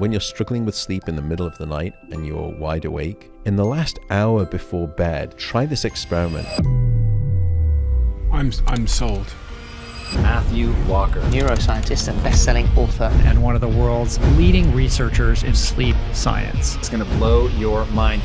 When you're struggling with sleep in the middle of the night and you're wide awake, in the last hour before bed, try this experiment. I'm sold. Matthew Walker, neuroscientist and best-selling author, and one of the world's leading researchers in sleep science. It's going to blow your mind.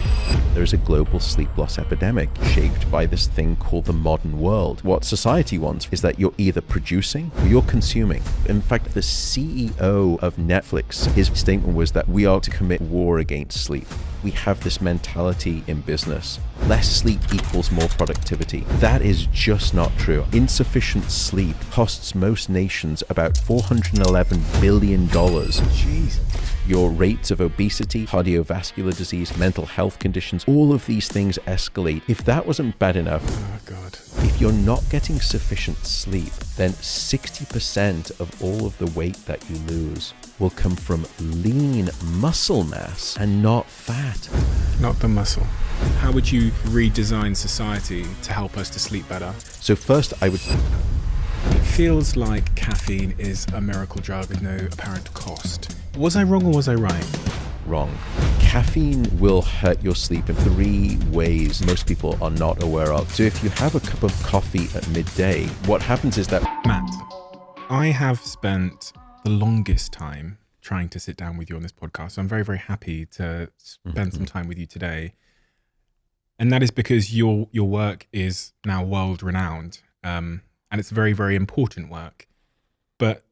There's a global sleep loss epidemic shaped by this thing called the modern world. What society wants is that you're either producing or you're consuming. In fact, the CEO of Netflix, his statement was that we are to commit war against sleep. We have this mentality in business. Less sleep equals more productivity. That is just not true. Insufficient sleep costs most nations about $411 billion. Jeez. Your rates of obesity, cardiovascular disease, mental health conditions, all of these things escalate. If that wasn't bad enough, Oh, God. if you're not getting sufficient sleep, then 60% of all of the weight that you lose will come from lean muscle mass and not fat. Not the muscle. How would you redesign society to help us to sleep better? So first, I would... It feels like caffeine is a miracle drug with no apparent cost. Was I wrong or was I right? Wrong. Caffeine will hurt your sleep in 3 ways most people are not aware of. So if you have a cup of coffee at midday, what happens is that... Matt, I have spent the longest time trying to sit down with you on this podcast. So I'm very, very happy to spend some time with you today. And that is because your work is now world renowned. And it's very, very important work. But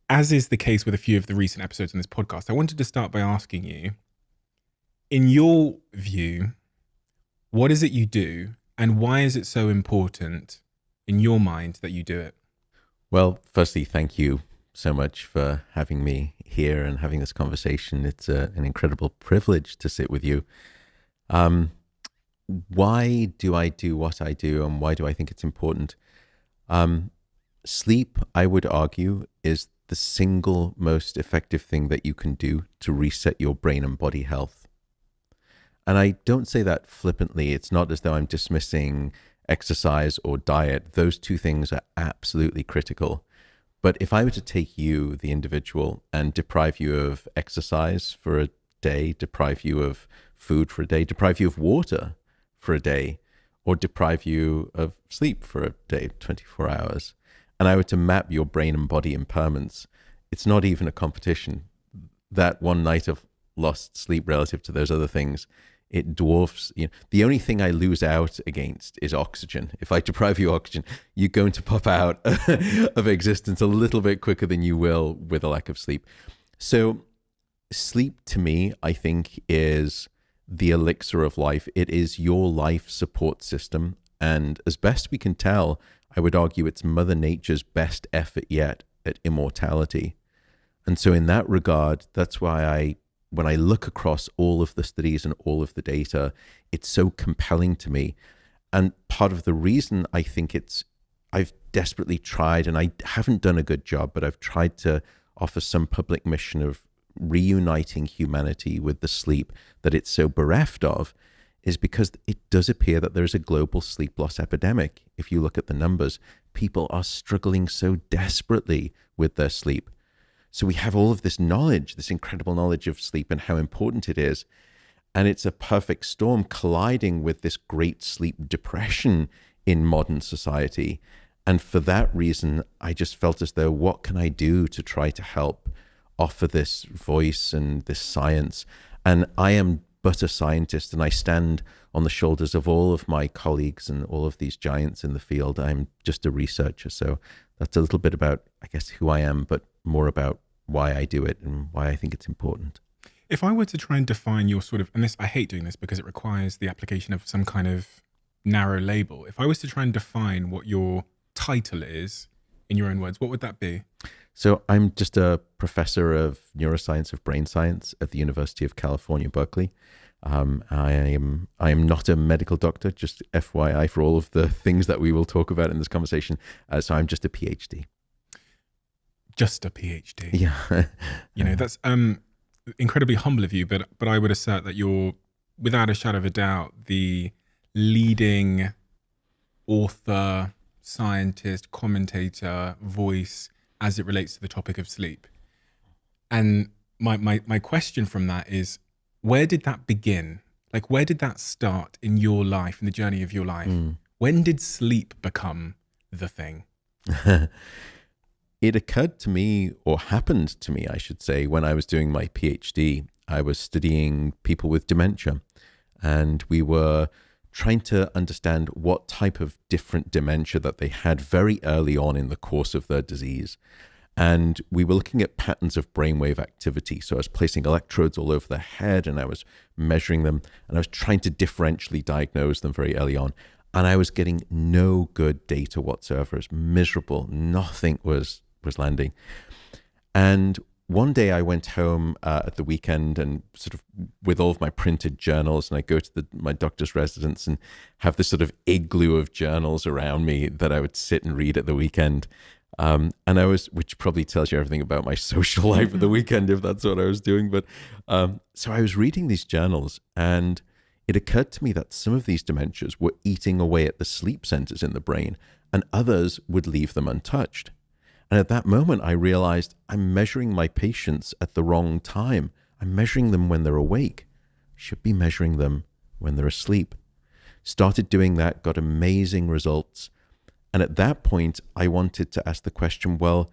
as is the case with a few of the recent episodes on this podcast, I wanted to start by asking you, in your view, what is it you do and why is it so important in your mind that you do it? Well, firstly, thank you so much for having me here and having this conversation. It's an incredible privilege to sit with you. Why do I do what I do and why do I think it's important? Sleep, I would argue, is the single most effective thing that you can do to reset your brain and body health. And I don't say that flippantly. It's not as though I'm dismissing exercise or diet. Those 2 things are absolutely critical. But if I were to take you, the individual, and deprive you of exercise for a day, deprive you of food for a day, deprive you of water for a day, or deprive you of sleep for a day, 24 hours, and I were to map your brain and body impairments, it's not even a competition. That one night of lost sleep relative to those other things, it dwarfs, the only thing I lose out against is oxygen. If I deprive you of oxygen, you're going to pop out of existence a little bit quicker than you will with a lack of sleep. So sleep to me, I think, is the elixir of life. It is your life support system. And as best we can tell, I would argue it's Mother Nature's best effort yet at immortality. And so in that regard, that's why when I look across all of the studies and all of the data, it's so compelling to me. And part of the reason I think I've desperately tried, and I haven't done a good job, but I've tried to offer some public mission of reuniting humanity with the sleep that it's so bereft of, is because it does appear that there's a global sleep loss epidemic. If you look at the numbers, people are struggling so desperately with their sleep. So we have all of this knowledge, this incredible knowledge of sleep and how important it is. And it's a perfect storm colliding with this great sleep depression in modern society. And for that reason, I just felt as though, what can I do to try to help offer this voice and this science? And I am but a scientist, and I stand on the shoulders of all of my colleagues and all of these giants in the field. I'm just a researcher. So that's a little bit about, I guess, who I am, but more about why I do it and why I think it's important. If I were to try and define your sort of, and this, I hate doing this because it requires the application of some kind of narrow label. If I was to try and define what your title is in your own words, what would that be? So I'm just a professor of neuroscience, of brain science at the University of California, Berkeley. I am not a medical doctor, just FYI for all of the things that we will talk about in this conversation. So I'm just a PhD. Just a PhD. Yeah. That's incredibly humble of you, but I would assert that you're, without a shadow of a doubt, the leading author, scientist, commentator, voice as it relates to the topic of sleep. And my question from that is, where did that begin? Like, where did that start in your life, in the journey of your life? When did sleep become the thing? It occurred to me, or happened to me, I should say, when I was doing my PhD. I was studying people with dementia, and we were trying to understand what type of different dementia that they had very early on in the course of their disease. And we were looking at patterns of brainwave activity. So I was placing electrodes all over the head, and I was measuring them, and I was trying to differentially diagnose them very early on. And I was getting no good data whatsoever. It was miserable. Nothing was landing. And one day I went home at the weekend, and sort of with all of my printed journals, and I go to my doctor's residence and have this sort of igloo of journals around me that I would sit and read at the weekend. And which probably tells you everything about my social life at the weekend, if that's what I was doing. But so I was reading these journals, and it occurred to me that some of these dementias were eating away at the sleep centers in the brain, and others would leave them untouched. And at that moment, I realized I'm measuring my patients at the wrong time. I'm measuring them when they're awake. I should be measuring them when they're asleep. Started doing that, got amazing results. And at that point, I wanted to ask the question, well,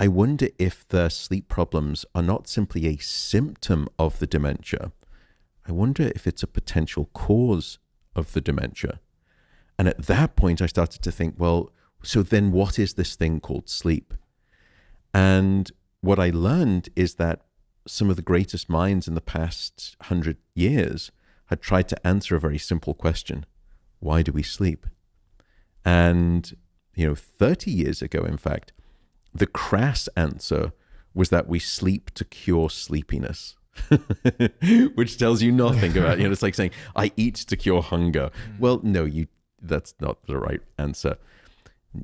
I wonder if the sleep problems are not simply a symptom of the dementia. I wonder if it's a potential cause of the dementia. And at that point, I started to think, well, so then what is this thing called sleep? And what I learned is that some of the greatest minds in the past 100 years had tried to answer a very simple question. Why do we sleep? And, 30 years ago, in fact, the crass answer was that we sleep to cure sleepiness, which tells you nothing about, it's like saying, I eat to cure hunger. Well, no, that's not the right answer.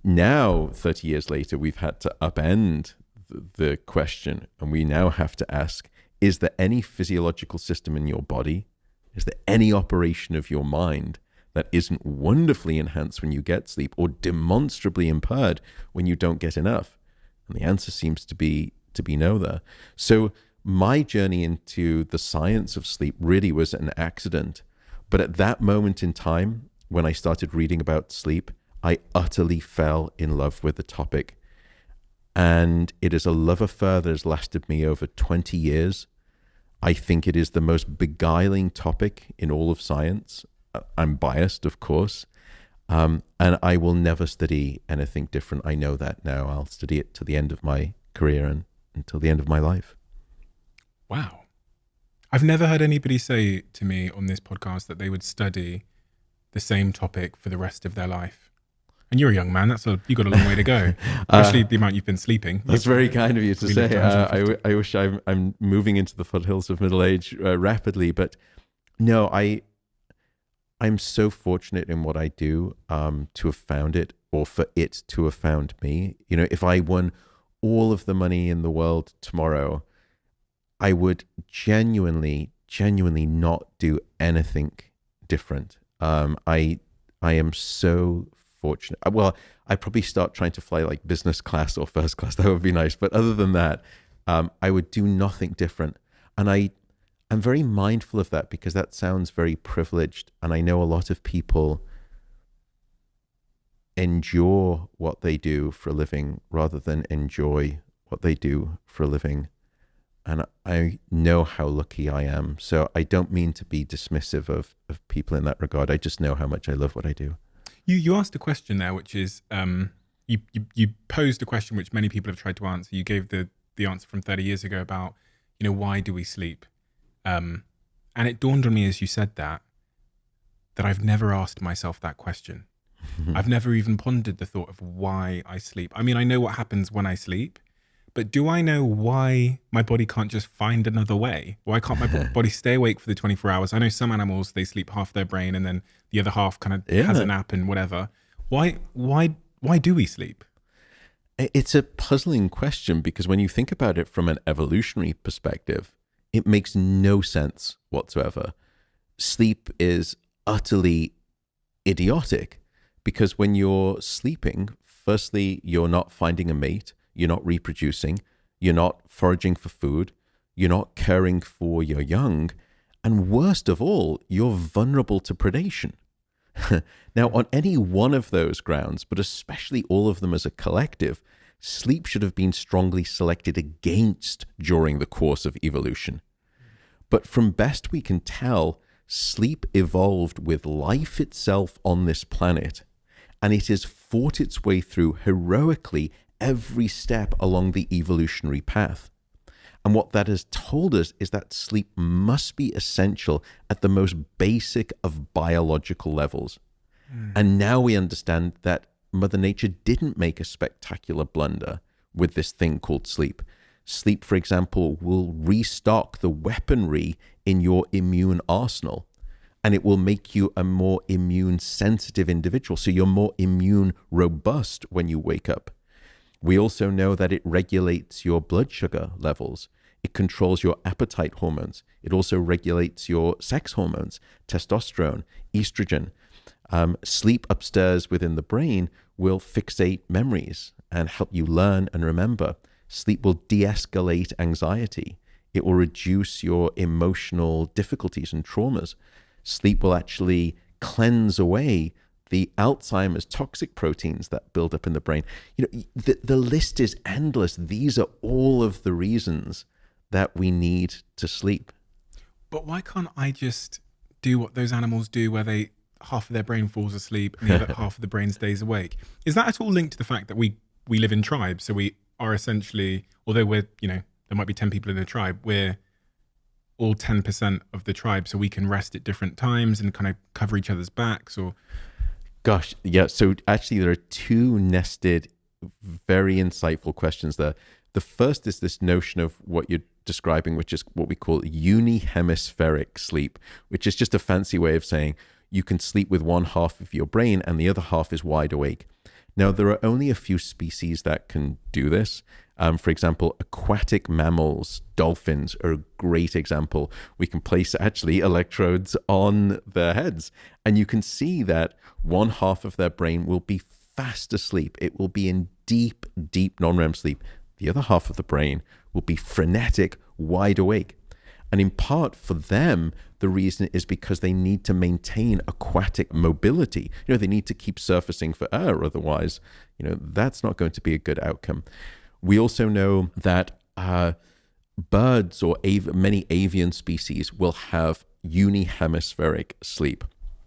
Now, 30 years later, we've had to upend the question, and we now have to ask, is there any physiological system in your body? Is there any operation of your mind that isn't wonderfully enhanced when you get sleep, or demonstrably impaired when you don't get enough? And the answer seems to be no there. So my journey into the science of sleep really was an accident. But at that moment in time, when I started reading about sleep, I utterly fell in love with the topic. And it is a love affair that has lasted me over 20 years. I think it is the most beguiling topic in all of science. I'm biased, of course. And I will never study anything different. I know that now. I'll study it to the end of my career and until the end of my life. Wow. I've never heard anybody say to me on this podcast that they would study the same topic for the rest of their life. And you're a young man. You've got a long way to go, especially the amount you've been sleeping. That's very kind of you to say. I wish I'm moving into the foothills of middle age rapidly, but no, I'm so fortunate in what I do to have found it, or for it to have found me. If I won all of the money in the world tomorrow, I would genuinely not do anything different. I am so fortunate. Well, I'd probably start trying to fly like business class or first class. That would be nice. But other than that, I would do nothing different. And I'm very mindful of that, because that sounds very privileged. And I know a lot of people endure what they do for a living rather than enjoy what they do for a living. And I know how lucky I am. So I don't mean to be dismissive of people in that regard. I just know how much I love what I do. You asked a question there, which is, you posed a question which many people have tried to answer. You gave the answer from 30 years ago about, why do we sleep? And it dawned on me as you said that I've never asked myself that question. I've never even pondered the thought of why I sleep. I mean, I know what happens when I sleep, but do I know why my body can't just find another way? Why can't my body stay awake for the 24 hours? I know some animals, they sleep half their brain and then the other half kind of has a nap and whatever. Why do we sleep? It's a puzzling question, because when you think about it from an evolutionary perspective, it makes no sense whatsoever. Sleep is utterly idiotic, because when you're sleeping, firstly, you're not finding a mate, you're not reproducing, you're not foraging for food, you're not caring for your young, and worst of all, you're vulnerable to predation. Now, on any one of those grounds, but especially all of them as a collective, sleep should have been strongly selected against during the course of evolution. But from best we can tell, sleep evolved with life itself on this planet, and it has fought its way through heroically every step along the evolutionary path. And what that has told us is that sleep must be essential at the most basic of biological levels. And now we understand that Mother Nature didn't make a spectacular blunder with this thing called sleep. Sleep, for example, will restock the weaponry in your immune arsenal, and it will make you a more immune sensitive individual. So you're more immune robust when you wake up. We also know that it regulates your blood sugar levels. It controls your appetite hormones. It also regulates your sex hormones, testosterone, estrogen. Sleep upstairs within the brain will fixate memories and help you learn and remember. Sleep will de-escalate anxiety. It will reduce your emotional difficulties and traumas. Sleep will actually cleanse away the Alzheimer's toxic proteins that build up in the brain. You know, the list is endless. These are all of the reasons that we need to sleep. But why can't I just do what those animals do, where half of their brain falls asleep and the other half of the brain stays awake? Is that at all linked to the fact that we live in tribes? So we are essentially, although we're, there might be 10 people in a tribe, we're all 10% of the tribe, so we can rest at different times and kind of cover each other's backs? Or Gosh, yeah. So actually there are two nested, very insightful questions there. The first is this notion of what you're describing, which is what we call unihemispheric sleep, which is just a fancy way of saying you can sleep with one half of your brain and the other half is wide awake. Now, there are only a few species that can do this. For example, aquatic mammals, dolphins are a great example. We can place actually electrodes on their heads, and you can see that one half of their brain will be fast asleep. It will be in deep, deep non-REM sleep. The other half of the brain will be frenetic, wide awake. And in part for them, the reason is because they need to maintain aquatic mobility. They need to keep surfacing for air. Otherwise, that's not going to be a good outcome. We also know that birds or many avian species will have unihemispheric sleep.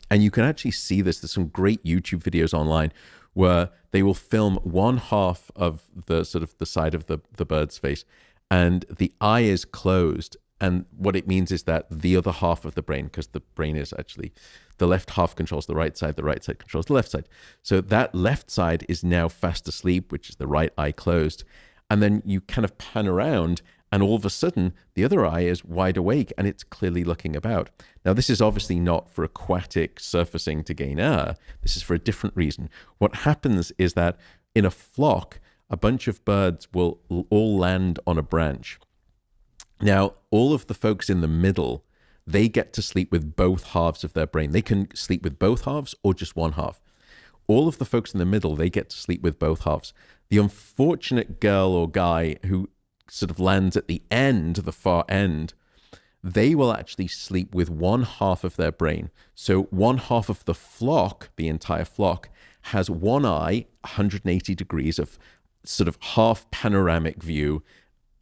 And you can actually see this. There's some great YouTube videos online where they will film one half of the side of the bird's face and the eye is closed. And what it means is that the other half of the brain, because the brain is actually, the left half controls the right side controls the left side. So that left side is now fast asleep, which is the right eye closed. And then you kind of pan around and all of a sudden the other eye is wide awake and it's clearly looking about. Now, this is obviously not for aquatic surfacing to gain air. This is for a different reason. What happens is that in a flock, a bunch of birds will all land on a branch. Now, all of the folks in the middle, they get to sleep with both halves of their brain. They can sleep with both halves or just one half. All of the folks in the middle, they get to sleep with both halves. The unfortunate girl or guy who sort of lands at the end, the far end, they will actually sleep with one half of their brain. So one half of the flock, the entire flock, has one eye, 180 degrees of sort of half panoramic view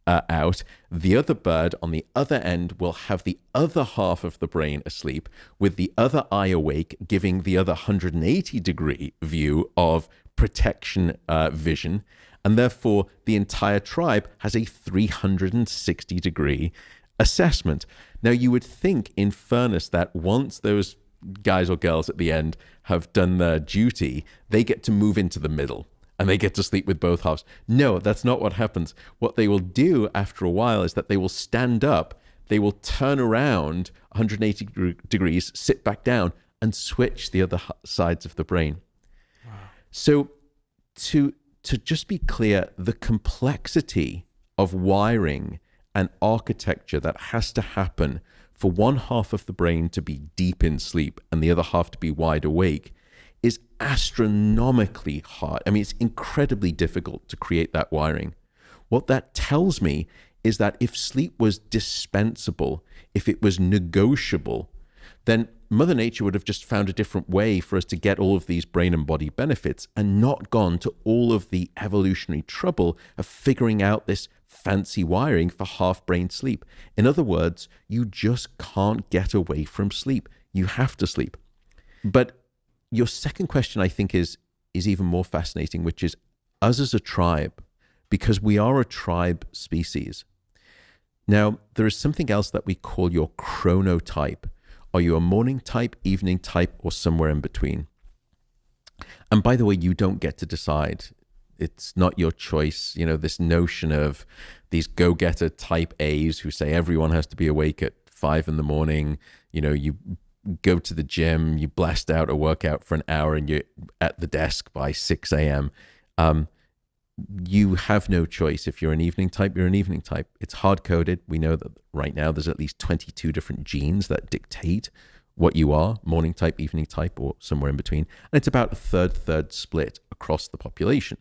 out. The other bird on the other end will have the other half of the brain asleep with the other eye awake, giving the other 180 degree view of protection vision. And therefore, the entire tribe has a 360 degree assessment. Now, you would think, in fairness, that once those guys or girls at the end have done their duty, they get to move into the middle and they get to sleep with both halves. No, that's not what happens. What they will do after a while is that they will stand up, they will turn around 180 degrees, sit back down, and switch the other sides of the brain. Wow. So to just be clear, the complexity of wiring and architecture that has to happen for one half of the brain to be deep in sleep and the other half to be wide awake is astronomically hard. I mean, it's incredibly difficult to create that wiring. What that tells me is that if sleep was dispensable, if it was negotiable, then Mother Nature would have just found a different way for us to get all of these brain and body benefits and not gone to all of the evolutionary trouble of figuring out this fancy wiring for half-brain sleep. In other words, you just can't get away from sleep. You have to sleep. But your second question, I think, is even more fascinating, which is us as a tribe, because we are a tribe species. Now, there is something else that we call your chronotype. Are you a morning type, evening type, or somewhere in between? And by the way, you don't get to decide. It's not your choice. You know, this notion of these go-getter type A's who say everyone has to be awake at 5 in the morning. You know, you go to the gym, you blast out a workout for an hour and you're at the desk by 6 a.m. You have no choice. If you're an evening type, you're an evening type. It's hard-coded. We know that right now there's at least 22 different genes that dictate what you are, morning type, evening type, or somewhere in between. And it's about a third split across the population.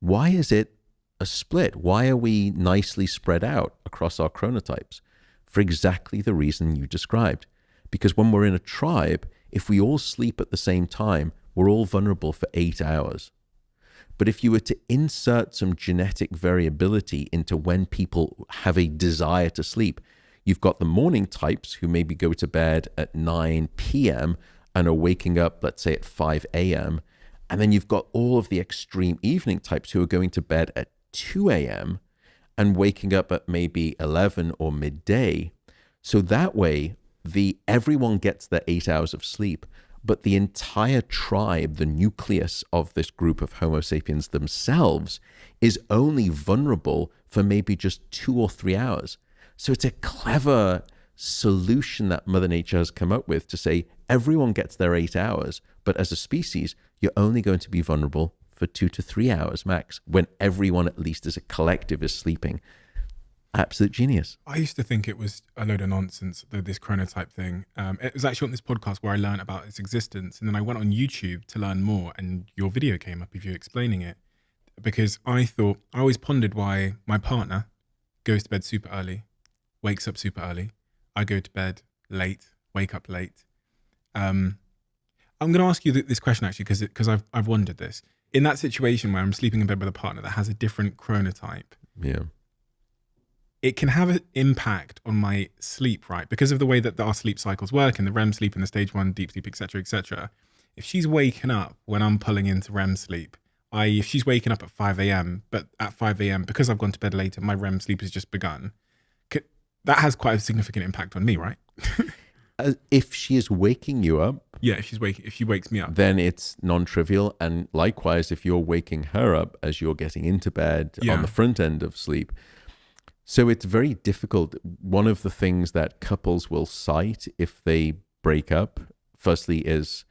Why is it a split? Why are we nicely spread out across our chronotypes? For exactly the reason you described. Because when we're in a tribe, if we all sleep at the same time, we're all vulnerable for 8 hours. But if you were to insert some genetic variability into when people have a desire to sleep, you've got the morning types who maybe go to bed at 9 p.m. and are waking up, let's say, at 5 a.m. And then you've got all of the extreme evening types who are going to bed at 2 a.m. and waking up at maybe 11 or midday. So that way, everyone gets their 8 hours of sleep, but the entire tribe, the nucleus of this group of Homo sapiens themselves, is only vulnerable for maybe just 2 or 3 hours. So it's a clever solution that Mother Nature has come up with to say everyone gets their 8 hours, but as a species, you're only going to be vulnerable for 2 to 3 hours max, when everyone, at least as a collective, is sleeping. Absolute genius. I used to think it was a load of nonsense, this chronotype thing. It was actually on this podcast where I learned about its existence. And then I went on YouTube to learn more, and your video came up of you explaining it. Because I always pondered why my partner goes to bed super early, wakes up super early. I go to bed late, wake up late. I'm going to ask you this question actually, because I've wondered this. In that situation where I'm sleeping in bed with a partner that has a different chronotype, Yeah. it can have an impact on my sleep, right? Because of the way that our sleep cycles work and the REM sleep and the stage 1 deep sleep, et cetera, et cetera. If she's waking up when I'm pulling into REM sleep, if she's waking up at 5 a.m., but at 5 a.m., because I've gone to bed later, my REM sleep has just begun, that has quite a significant impact on me, right? If she is waking you up, Yeah, if she wakes me up, then it's non-trivial. And likewise, if you're waking her up as you're getting into bed on the front end of sleep. So it's very difficult. One of the things that couples will cite if they break up, firstly, is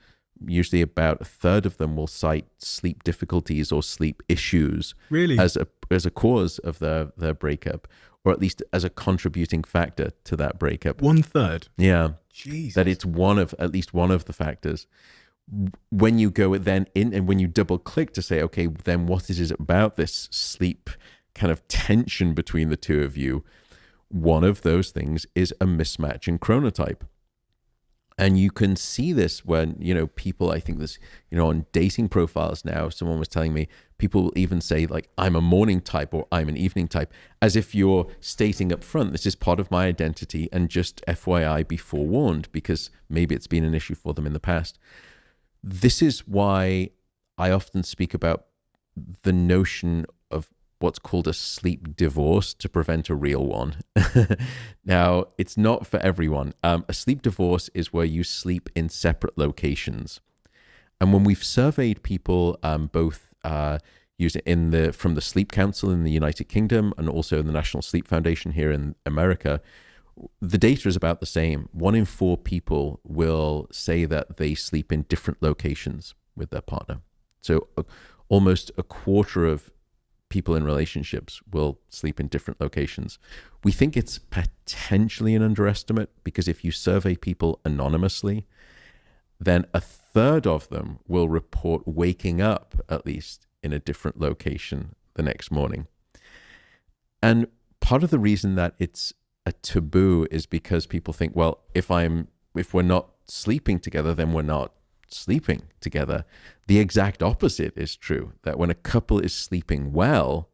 usually about a third of them will cite sleep difficulties or sleep issues really, as a cause of their breakup, or at least as a contributing factor to that breakup. 1/3. Yeah. Jesus. That it's at least one of the factors. When you go then in and when you double click to say, okay, then what is it about this sleep kind of tension between the two of you? One of those things is a mismatch in chronotype. And you can see this when, people, I think this, on dating profiles now, someone was telling me, people will even say like, I'm a morning type or I'm an evening type, as if you're stating up front, this is part of my identity, and just FYI, be forewarned, because maybe it's been an issue for them in the past. This is why I often speak about the notion of what's called a sleep divorce to prevent a real one. Now, it's not for everyone. A sleep divorce is where you sleep in separate locations. And when we've surveyed people, both from the Sleep Council in the United Kingdom and also the National Sleep Foundation here in America, the data is about the same. 1 in 4 people will say that they sleep in different locations with their partner. So almost a quarter of people in relationships will sleep in different locations. We think it's potentially an underestimate, because if you survey people anonymously, then a third of them will report waking up at least in a different location the next morning. And part of the reason that it's a taboo is because people think, well, if we're not sleeping together, then we're not sleeping together. The exact opposite is true, that when a couple is sleeping well,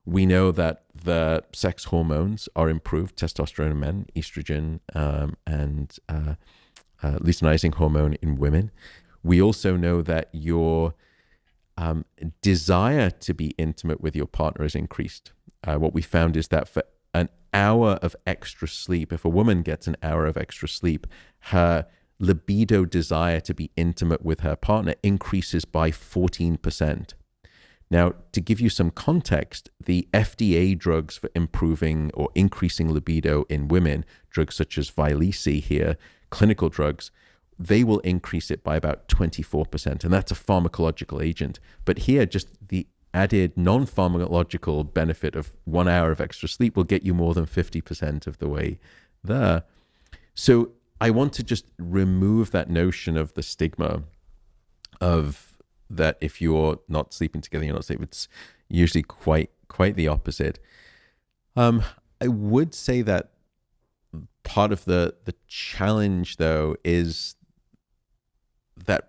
we know that the sex hormones are improved, testosterone in men, estrogen, and luteinizing hormone in women. We also know that your desire to be intimate with your partner is increased. What we found is that for an hour of extra sleep, if a woman gets an hour of extra sleep, her libido desire to be intimate with her partner increases by 14%. Now, to give you some context, the FDA drugs for improving or increasing libido in women, drugs such as Vyleesi here, clinical drugs, they will increase it by about 24%, and that's a pharmacological agent. But here, just the added non-pharmacological benefit of 1 hour of extra sleep will get you more than 50% of the way there. So I want to just remove that notion of the stigma of that if you're not sleeping together, you're not safe. It's usually quite the opposite. I would say that part of the challenge, though, is that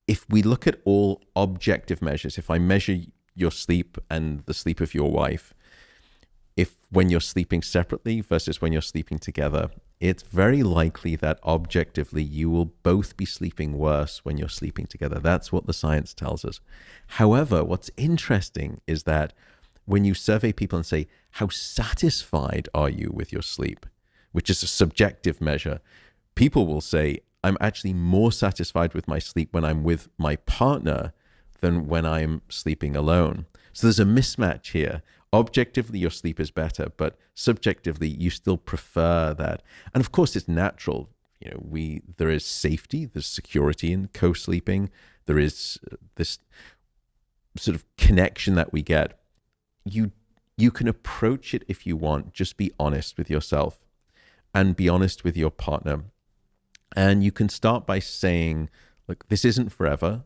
if we look at all objective measures, if I measure your sleep and the sleep of your wife, if when you're sleeping separately versus when you're sleeping together, it's very likely that objectively you will both be sleeping worse when you're sleeping together. That's what the science tells us. However, what's interesting is that when you survey people and say, how satisfied are you with your sleep, which is a subjective measure, people will say, I'm actually more satisfied with my sleep when I'm with my partner than when I'm sleeping alone. So there's a mismatch here. Objectively, your sleep is better, but subjectively, you still prefer that. And of course, it's natural. You know, there is safety, there's security in co-sleeping. There is this sort of connection that we get. You can approach it if you want. Just be honest with yourself and be honest with your partner. And you can start by saying, look, this isn't forever.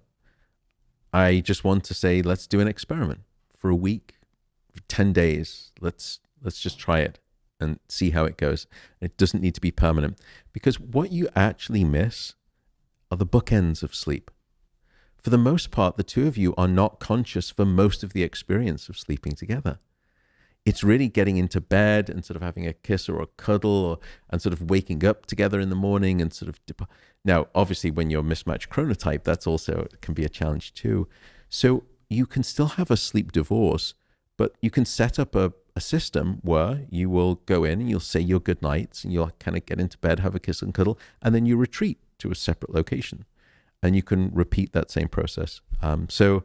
I just want to say, let's do an experiment for a week, for 10 days. Let's just try it and see how it goes. It doesn't need to be permanent, because what you actually miss are the bookends of sleep. For the most part, the two of you are not conscious for most of the experience of sleeping together. It's really getting into bed and sort of having a kiss or a cuddle and sort of waking up together in the morning and sort of now, obviously, when you're mismatched chronotype, that's also can be a challenge too. So you can still have a sleep divorce, but you can set up a system where you will go in and you'll say your good nights and you'll kind of get into bed, have a kiss and cuddle, and then you retreat to a separate location. And you can repeat that same process. So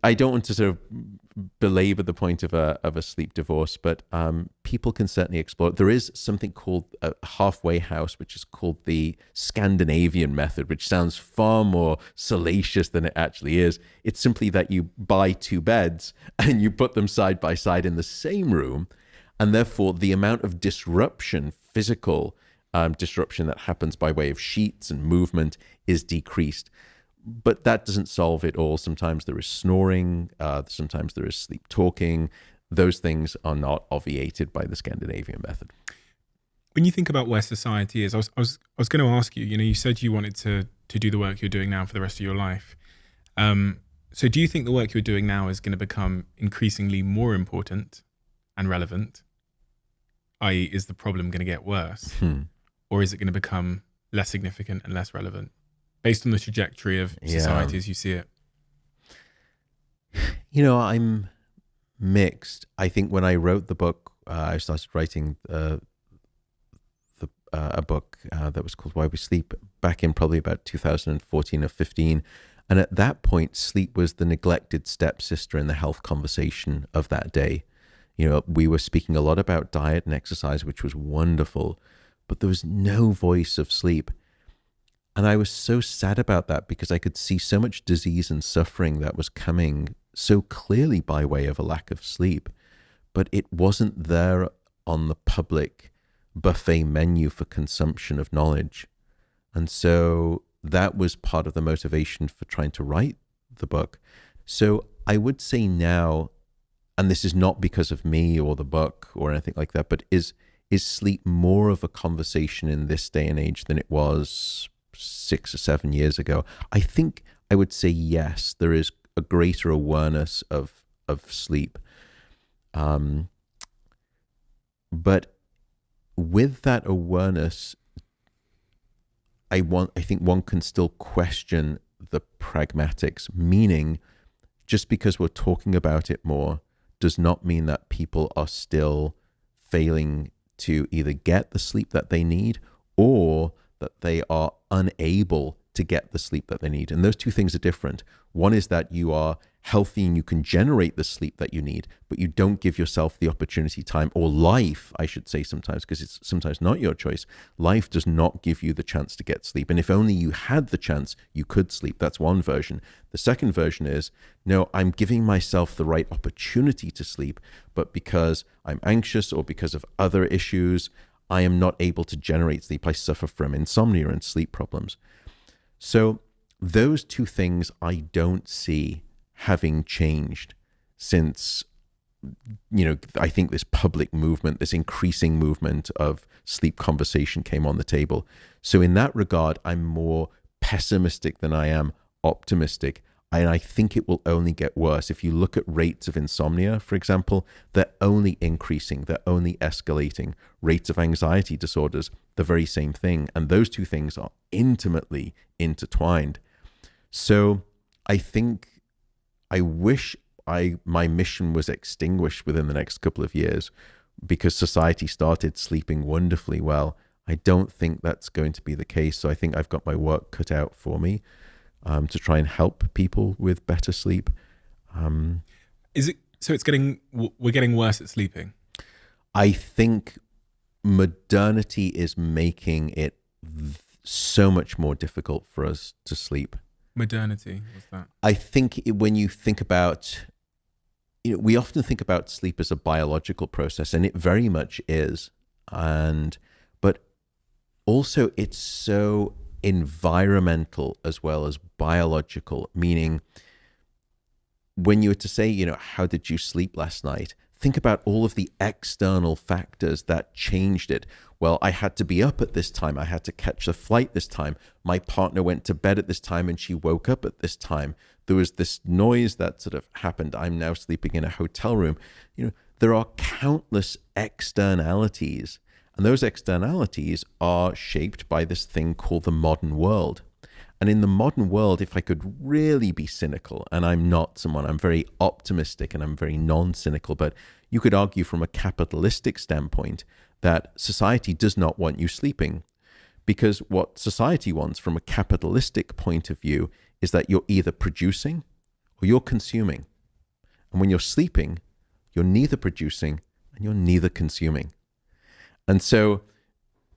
I don't want to sort of belabor the point of a sleep divorce, but people can certainly explore it. There is something called a halfway house, which is called the Scandinavian method, which sounds far more salacious than it actually is. It's simply that you buy two beds and you put them side by side in the same room, and therefore the amount of disruption, physical disruption that happens by way of sheets and movement is decreased. But that doesn't solve it all. Sometimes there is snoring, sometimes there is sleep talking. Those things are not obviated by the Scandinavian method. When you think about where society is, I was going to ask you, you said you wanted to do the work you're doing now for the rest of your life. So do you think the work you're doing now is going to become increasingly more important and relevant? i.e., is the problem going to get worse? Or is it going to become less significant and less relevant based on the trajectory of society as you see it? I'm mixed. I think when I wrote the book, I started writing a book that was called Why We Sleep back in probably about 2014 or 15. And at that point, sleep was the neglected stepsister in the health conversation of that day. We were speaking a lot about diet and exercise, which was wonderful, but there was no voice of sleep. And I was so sad about that because I could see so much disease and suffering that was coming so clearly by way of a lack of sleep, but it wasn't there on the public buffet menu for consumption of knowledge. And so that was part of the motivation for trying to write the book. So I would say now, and this is not because of me or the book or anything like that, but is sleep more of a conversation in this day and age than it was 6 or 7 years ago? I think I would say yes. There is a greater awareness of sleep. But with that awareness, I think one can still question the pragmatics, meaning just because we're talking about it more does not mean that people are still failing to either get the sleep that they need or that they are unable to get the sleep that they need. And those two things are different. One is that you are healthy and you can generate the sleep that you need, but you don't give yourself the opportunity, time, or life, I should say sometimes, because it's sometimes not your choice. Life does not give you the chance to get sleep. And if only you had the chance, you could sleep. That's one version. The second version is, no, I'm giving myself the right opportunity to sleep, but because I'm anxious or because of other issues, I am not able to generate sleep. I suffer from insomnia and sleep problems. So those two things I don't see having changed since, I think this public movement, this increasing movement of sleep conversation came on the table. So in that regard, I'm more pessimistic than I am optimistic. And I think it will only get worse. If you look at rates of insomnia, for example, they're only increasing, they're only escalating. Rates of anxiety disorders, the very same thing. And those two things are intimately intertwined. So I wish my mission was extinguished within the next couple of years because society started sleeping wonderfully well. I don't think that's going to be the case. So I think I've got my work cut out for me to try and help people with better sleep. Is it so? We're getting worse at sleeping. I think modernity is making it so much more difficult for us to sleep. Modernity, what's that? I think when you think about, we often think about sleep as a biological process, and it very much is. But also it's so environmental as well as biological, meaning when you were to say, how did you sleep last night? Think about all of the external factors that changed it. Well, I had to be up at this time. I had to catch the flight this time. My partner went to bed at this time and she woke up at this time. There was this noise that sort of happened. I'm now sleeping in a hotel room. There are countless externalities, and those externalities are shaped by this thing called the modern world. And in the modern world, if I could really be cynical, and I'm not someone, I'm very optimistic and I'm very non-cynical, but you could argue from a capitalistic standpoint that society does not want you sleeping, because what society wants from a capitalistic point of view is that you're either producing or you're consuming. And when you're sleeping, you're neither producing and you're neither consuming. And so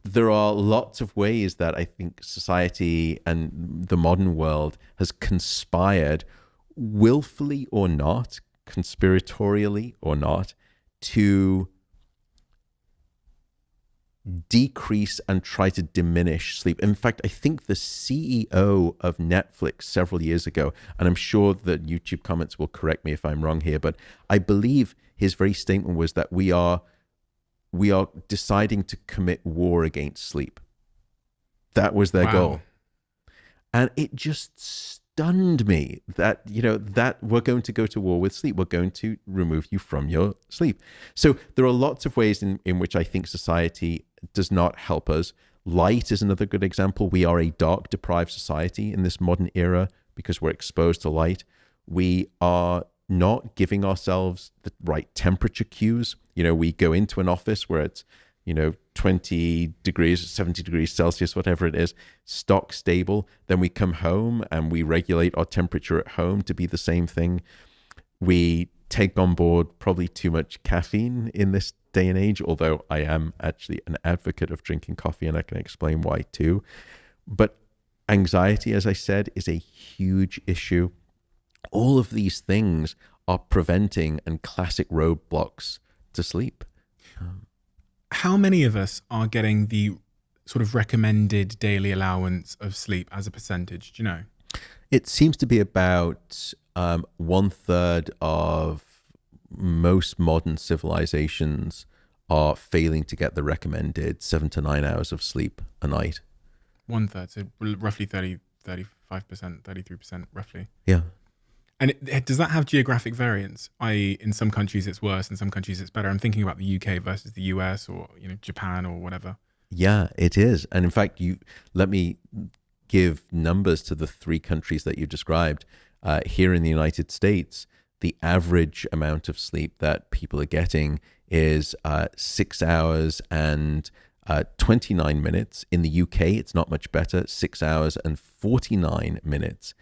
there are lots of ways that I think society and the modern world has conspired, willfully or not, conspiratorially or not, to decrease and try to diminish sleep. In fact, I think the CEO of Netflix several years ago, and I'm sure that YouTube comments will correct me if I'm wrong here, but I believe his very statement was that we are deciding to commit war against sleep. That was their goal. And it just stunned me that, that we're going to go to war with sleep. We're going to remove you from your sleep. So there are lots of ways in which I think society does not help us. Light is another good example. We are a dark deprived society in this modern era because we're exposed to light. We are not giving ourselves the right temperature cues. We go into an office where it's, 20 degrees, 70 degrees Celsius, whatever it is, stock stable. Then we come home and we regulate our temperature at home to be the same thing. We take on board probably too much caffeine in this day and age, although I am actually an advocate of drinking coffee and I can explain why too. But anxiety, as I said, is a huge issue. All of these things are preventing and classic roadblocks to sleep. How many of us are getting the sort of recommended daily allowance of sleep as a percentage? Do you know? It seems to be about 1/3 of most modern civilizations are failing to get the recommended 7 to 9 hours of sleep a night. 1/3, so roughly 35%, 33% roughly. Yeah. And does that have geographic variance? I.e., in some countries it's worse, in some countries it's better. I'm thinking about the UK versus the US, or Japan or whatever. Yeah, it is. And in fact, let me give numbers to the 3 countries that you described. Here in the United States, the average amount of sleep that people are getting is 6 hours and 29 minutes. In the UK, it's not much better, 6 hours and 49 minutes.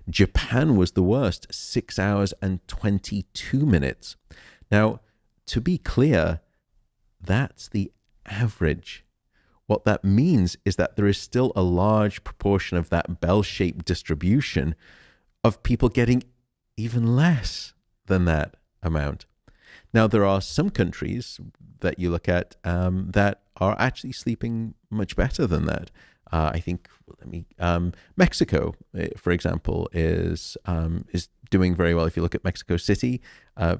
Japan was the worst, 6 hours and 22 minutes. Now, to be clear, that's the average. What that means is that there is still a large proportion of that bell-shaped distribution of people getting even less than that amount. Now, there are some countries that you look at that are actually sleeping much better than that. I think Mexico, for example, is doing very well. If you look at Mexico City,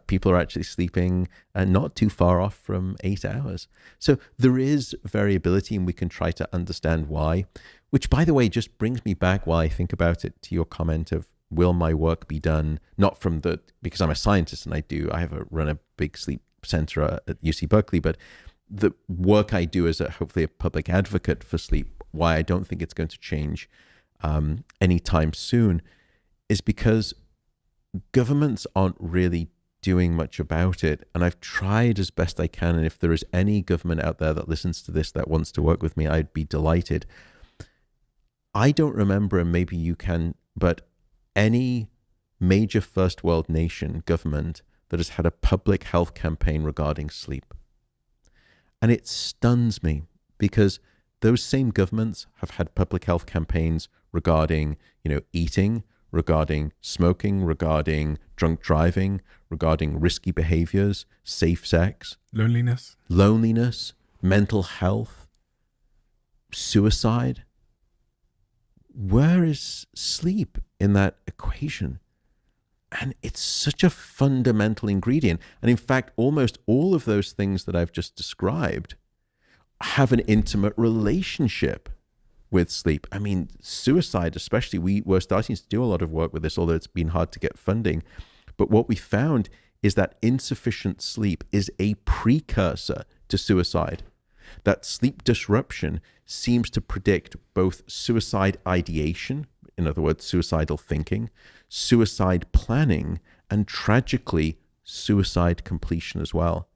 people are actually sleeping not too far off from 8 hours. So there is variability, and we can try to understand why, which, by the way, just brings me back, while I think about it, to your comment of, will my work be done not because I'm a scientist and I run a big sleep center at UC Berkeley, but the work I do as hopefully a public advocate for sleep, why I don't think it's going to change anytime soon, is because governments aren't really doing much about it. And I've tried as best I can. And if there is any government out there that listens to this that wants to work with me, I'd be delighted. I don't remember, and maybe you can, but any major first world nation government that has had a public health campaign regarding sleep. And it stuns me, because those same governments have had public health campaigns regarding, eating, regarding smoking, regarding drunk driving, regarding risky behaviors, safe sex, loneliness, mental health, suicide. Where is sleep in that equation? And it's such a fundamental ingredient. And in fact, almost all of those things that I've just described have an intimate relationship with sleep. I mean, suicide especially, we're starting to do a lot of work with this, although it's been hard to get funding. But what we found is that insufficient sleep is a precursor to suicide. That sleep disruption seems to predict both suicide ideation, in other words, suicidal thinking, suicide planning, and tragically, suicide completion as well.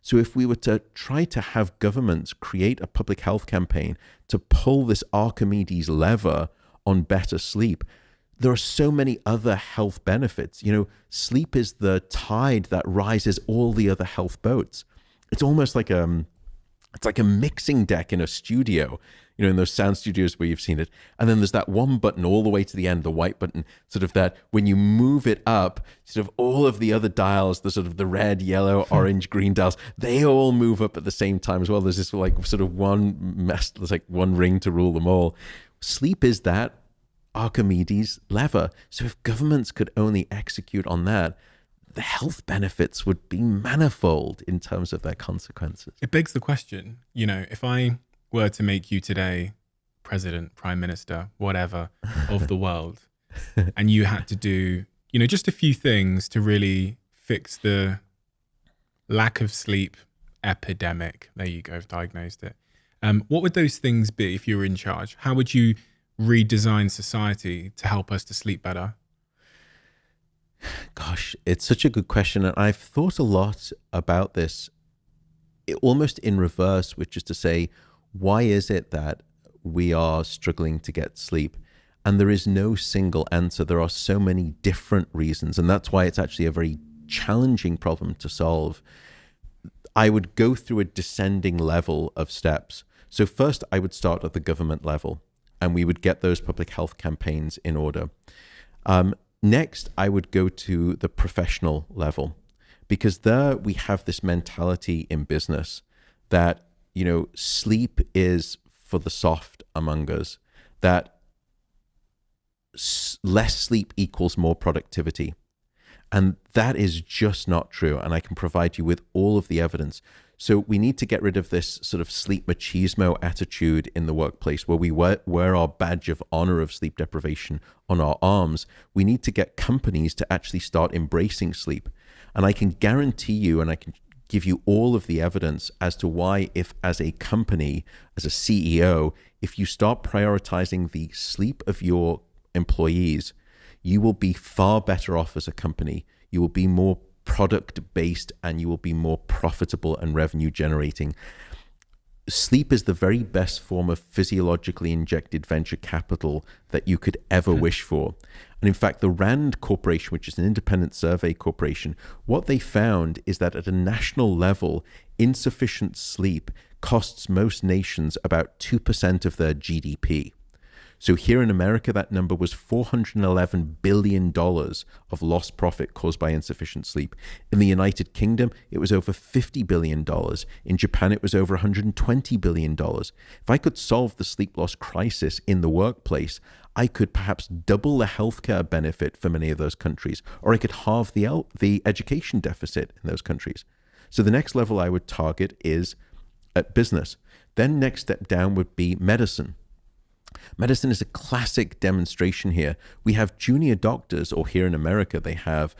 So if we were to try to have governments create a public health campaign to pull this Archimedes lever on better sleep, there are so many other health benefits. Sleep is the tide that rises all the other health boats. It's almost like it's like a mixing deck in a studio, in those sound studios where you've seen it. And then there's that one button all the way to the end, the white button, sort of that when you move it up, sort of all of the other dials, the sort of the red, yellow, orange, green dials, they all move up at the same time as well. There's this sort of there's like one ring to rule them all. Sleep is that Archimedes lever. So if governments could only execute on that, the health benefits would be manifold in terms of their consequences. It begs the question, if I were to make you today president, prime minister, whatever, of the world, and you had to do, just a few things to really fix the lack of sleep epidemic. There you go, I've diagnosed it. What would those things be if you were in charge? How would you redesign society to help us to sleep better? Gosh, it's such a good question. And I've thought a lot about this, almost in reverse, which is to say, why is it that we are struggling to get sleep? And there is no single answer. There are so many different reasons. And that's why it's actually a very challenging problem to solve. I would go through a descending level of steps. So first, I would start at the government level, and we would get those public health campaigns in order. Next, I would go to the professional level, because there we have this mentality in business that, sleep is for the soft among us, that less sleep equals more productivity. And that is just not true. And I can provide you with all of the evidence. So we need to get rid of this sort of sleep machismo attitude in the workplace where we wear our badge of honor of sleep deprivation on our arms. We need to get companies to actually start embracing sleep. And I can guarantee you, and I can give you all of the evidence as to why, if as a company, as a CEO, if you start prioritizing the sleep of your employees, you will be far better off as a company. You will be more product-based and you will be more profitable and revenue generating. Sleep is the very best form of physiologically injected venture capital that you could ever wish for. And in fact, the RAND Corporation, which is an independent survey corporation, what they found is that at a national level, insufficient sleep costs most nations about 2% of their GDP. So here in America, that number was $411 billion of lost profit caused by insufficient sleep. In the United Kingdom, it was over $50 billion. In Japan, it was over $120 billion. If I could solve the sleep loss crisis in the workplace, I could perhaps double the healthcare benefit for many of those countries, or I could halve the education deficit in those countries. So the next level I would target is at business. Then next step down would be medicine. Medicine is a classic demonstration here. We have junior doctors, or here in America, they have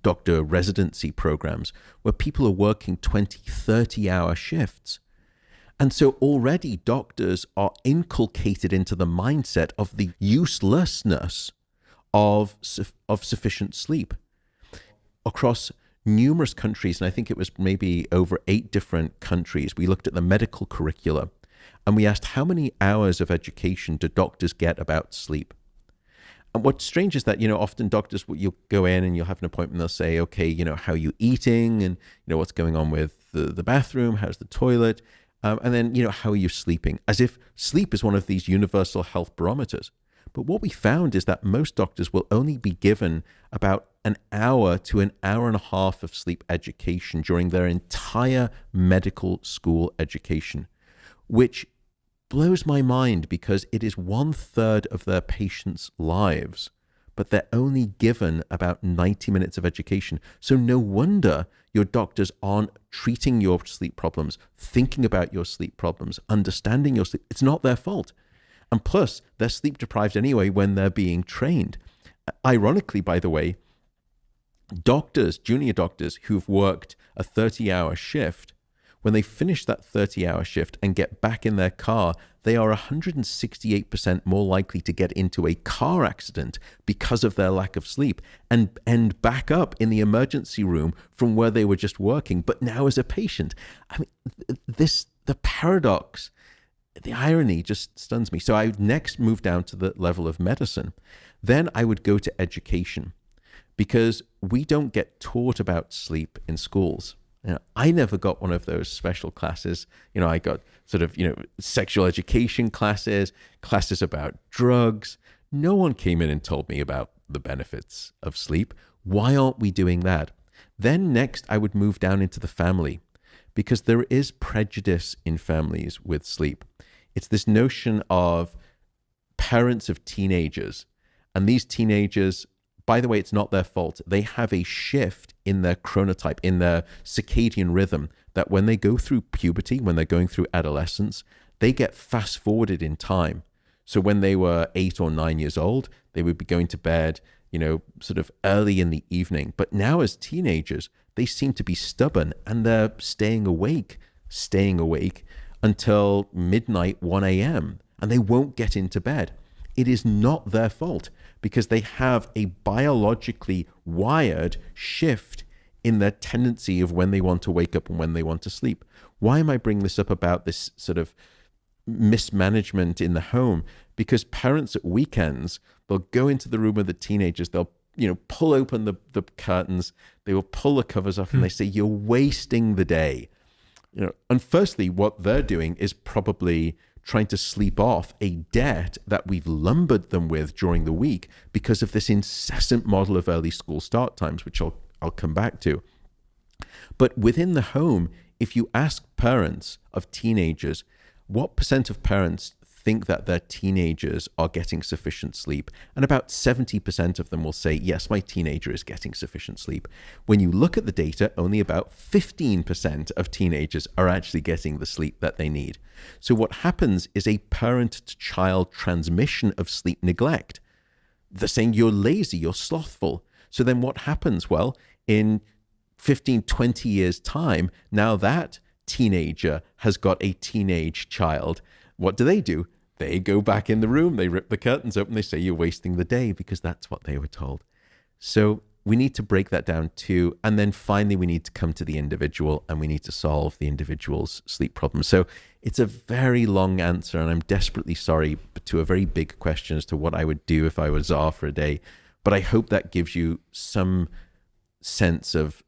doctor residency programs where people are working 20, 30-hour shifts. And so already doctors are inculcated into the mindset of the uselessness of sufficient sleep. Across numerous countries, and I think it was maybe over 8 different countries, we looked at the medical curricula. And we asked, how many hours of education do doctors get about sleep? And what's strange is that, often doctors, you'll go in and you'll have an appointment, they'll say, okay, how are you eating? And, what's going on with the bathroom? How's the toilet? And then, how are you sleeping? As if sleep is one of these universal health barometers. But what we found is that most doctors will only be given about an hour to an hour and a half of sleep education during their entire medical school education, which blows my mind because it is 1/3 of their patients' lives, but they're only given about 90 minutes of education. So no wonder your doctors aren't treating your sleep problems, thinking about your sleep problems, understanding your sleep. It's not their fault. And plus, they're sleep deprived anyway when they're being trained. Ironically, by the way, doctors, junior doctors who've worked a 30-hour shift, when they finish that 30-hour shift and get back in their car, they are 168% more likely to get into a car accident because of their lack of sleep and end back up in the emergency room from where they were just working, but now as a patient. I mean, the paradox, the irony just stuns me. So I would next move down to the level of medicine. Then I would go to education, because we don't get taught about sleep in schools. I never got one of those special classes. I got sort of, sexual education classes about drugs. No one came in and told me about the benefits of sleep. Why aren't we doing that? Then next, I would move down into the family, because there is prejudice in families with sleep. It's this notion of parents of teenagers, and these teenagers, by the way, it's not their fault. They have a shift in their chronotype, in their circadian rhythm, that when they go through puberty, when they're going through adolescence, they get fast forwarded in time. So when they were 8 or 9 years old, they would be going to bed, sort of early in the evening. But now as teenagers, they seem to be stubborn and they're staying awake until midnight, 1 a.m. and they won't get into bed. It is not their fault, because they have a biologically wired shift in their tendency of when they want to wake up and when they want to sleep. Why am I bringing this up about this sort of mismanagement in the home? Because parents at weekends, they'll go into the room with the teenagers, they'll pull open the curtains, they will pull the covers off and they say, you're wasting the day. And firstly, what they're doing is probably trying to sleep off a debt that we've lumbered them with during the week because of this incessant model of early school start times, which I'll come back to. But within the home, if you ask parents of teenagers, what % of parents think that their teenagers are getting sufficient sleep. And about 70% of them will say, yes, my teenager is getting sufficient sleep. When you look at the data, only about 15% of teenagers are actually getting the sleep that they need. So what happens is a parent-to-child transmission of sleep neglect. They're saying you're lazy, you're slothful. So then what happens? Well, in 15, 20 years' time, now that teenager has got a teenage child. What do? They go back in the room, they rip the curtains open, they say you're wasting the day, because that's what they were told. So we need to break that down too. And then finally, we need to come to the individual, and we need to solve the individual's sleep problem. So it's a very long answer, and I'm desperately sorry to a very big question as to what I would do if I was czar for a day. But I hope that gives you some sense of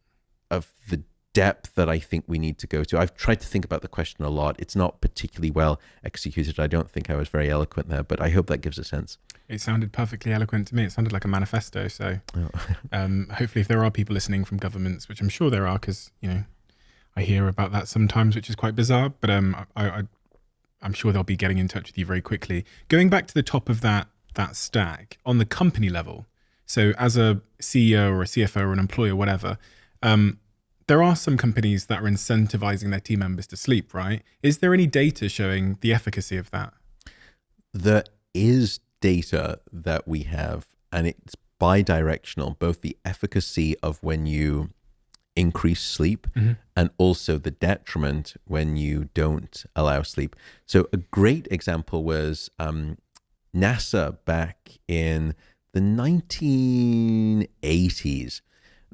the depth that I think we need to go to. I've tried to think about the question a lot. It's not particularly well executed. I don't think I was very eloquent there, but I hope that gives a sense. It sounded perfectly eloquent to me. It sounded like a manifesto. So hopefully if there are people listening from governments, which I'm sure there are, because, I hear about that sometimes, which is quite bizarre, but I'm sure they'll be getting in touch with you very quickly. Going back to the top of that stack, on the company level, so as a CEO or a CFO or an employer, whatever, there are some companies that are incentivizing their team members to sleep, right? Is there any data showing the efficacy of that? There is data that we have, and it's bi-directional, both the efficacy of when you increase sleep and also the detriment when you don't allow sleep. So a great example was NASA back in the 1980s.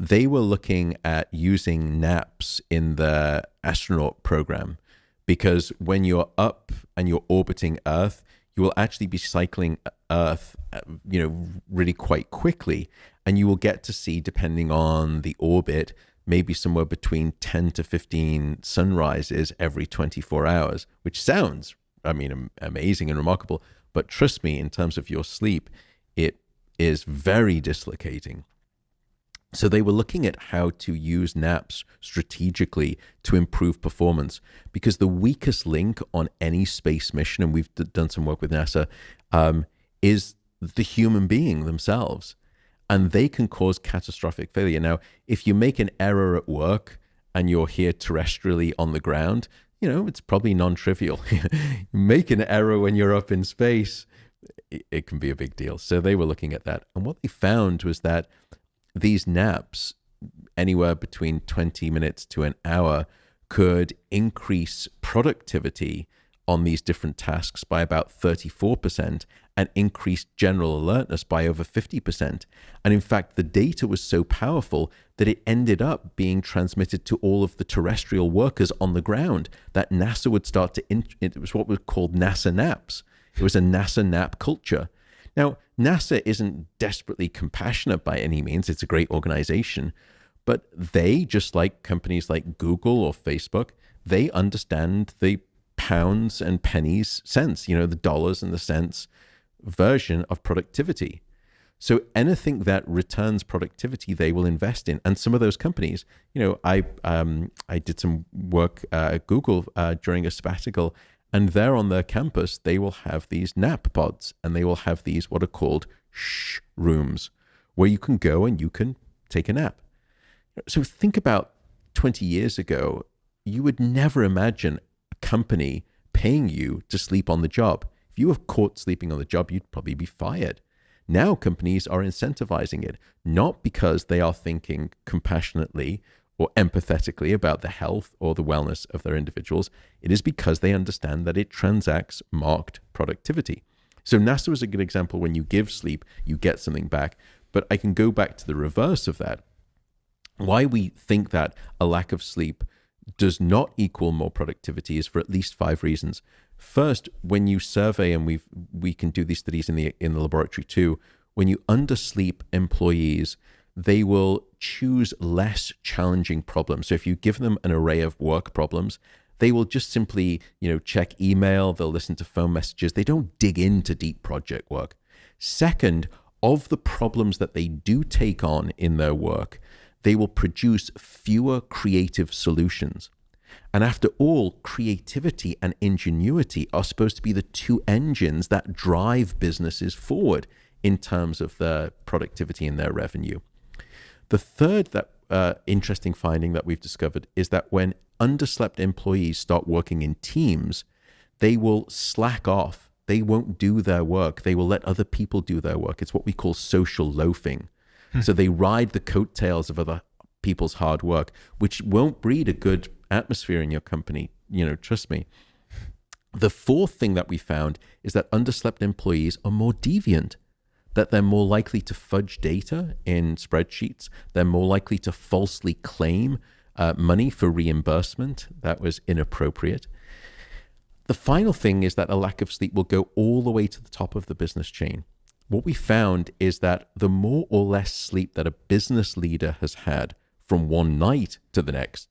They were looking at using naps in the astronaut program, because when you're up and you're orbiting Earth, you will actually be cycling Earth, really quite quickly. And you will get to see, depending on the orbit, maybe somewhere between 10 to 15 sunrises every 24 hours, which sounds, amazing and remarkable. But trust me, in terms of your sleep, it is very dislocating. So they were looking at how to use naps strategically to improve performance, because the weakest link on any space mission, and we've done some work with NASA, is the human being themselves. And they can cause catastrophic failure. Now, if you make an error at work and you're here terrestrially on the ground, it's probably non-trivial. Make an error when you're up in space, it can be a big deal. So they were looking at that. And what they found was that these naps, anywhere between 20 minutes to an hour, could increase productivity on these different tasks by about 34% and increase general alertness by over 50%. And in fact, the data was so powerful that it ended up being transmitted to all of the terrestrial workers on the ground, that NASA would start to, it was what was called NASA naps. It was a NASA nap culture. Now, NASA isn't desperately compassionate by any means. It's a great organization, but they, just like companies like Google or Facebook, they understand the pounds and pennies sense, the dollars and the cents version of productivity. So anything that returns productivity, they will invest in. And some of those companies, I did some work at Google during a sabbatical, and there on their campus, they will have these nap pods, and they will have these what are called shh rooms, where you can go and you can take a nap. So think about 20 years ago, you would never imagine a company paying you to sleep on the job. If you were caught sleeping on the job, you'd probably be fired. Now companies are incentivizing it, not because they are thinking compassionately or empathetically about the health or the wellness of their individuals. It is because they understand that it transacts marked productivity. So NASA is a good example. When you give sleep, you get something back. But I can go back to the reverse of that. Why we think that a lack of sleep does not equal more productivity is for at least 5 reasons. First, when you survey, and we can do these studies in the laboratory too, when you undersleep employees, they will choose less challenging problems. So if you give them an array of work problems, they will just simply, check email, they'll listen to phone messages. They don't dig into deep project work. Second, of the problems that they do take on in their work, they will produce fewer creative solutions. And after all, creativity and ingenuity are supposed to be the two engines that drive businesses forward in terms of their productivity and their revenue. The third interesting finding that we've discovered is that when underslept employees start working in teams, they will slack off. They won't do their work. They will let other people do their work. It's what we call social loafing. So they ride the coattails of other people's hard work, which won't breed a good atmosphere in your company. Trust me. The fourth thing that we found is that underslept employees are more deviant, that they're more likely to fudge data in spreadsheets. They're more likely to falsely claim money for reimbursement that was inappropriate. The final thing is that a lack of sleep will go all the way to the top of the business chain. What we found is that the more or less sleep that a business leader has had from one night to the next,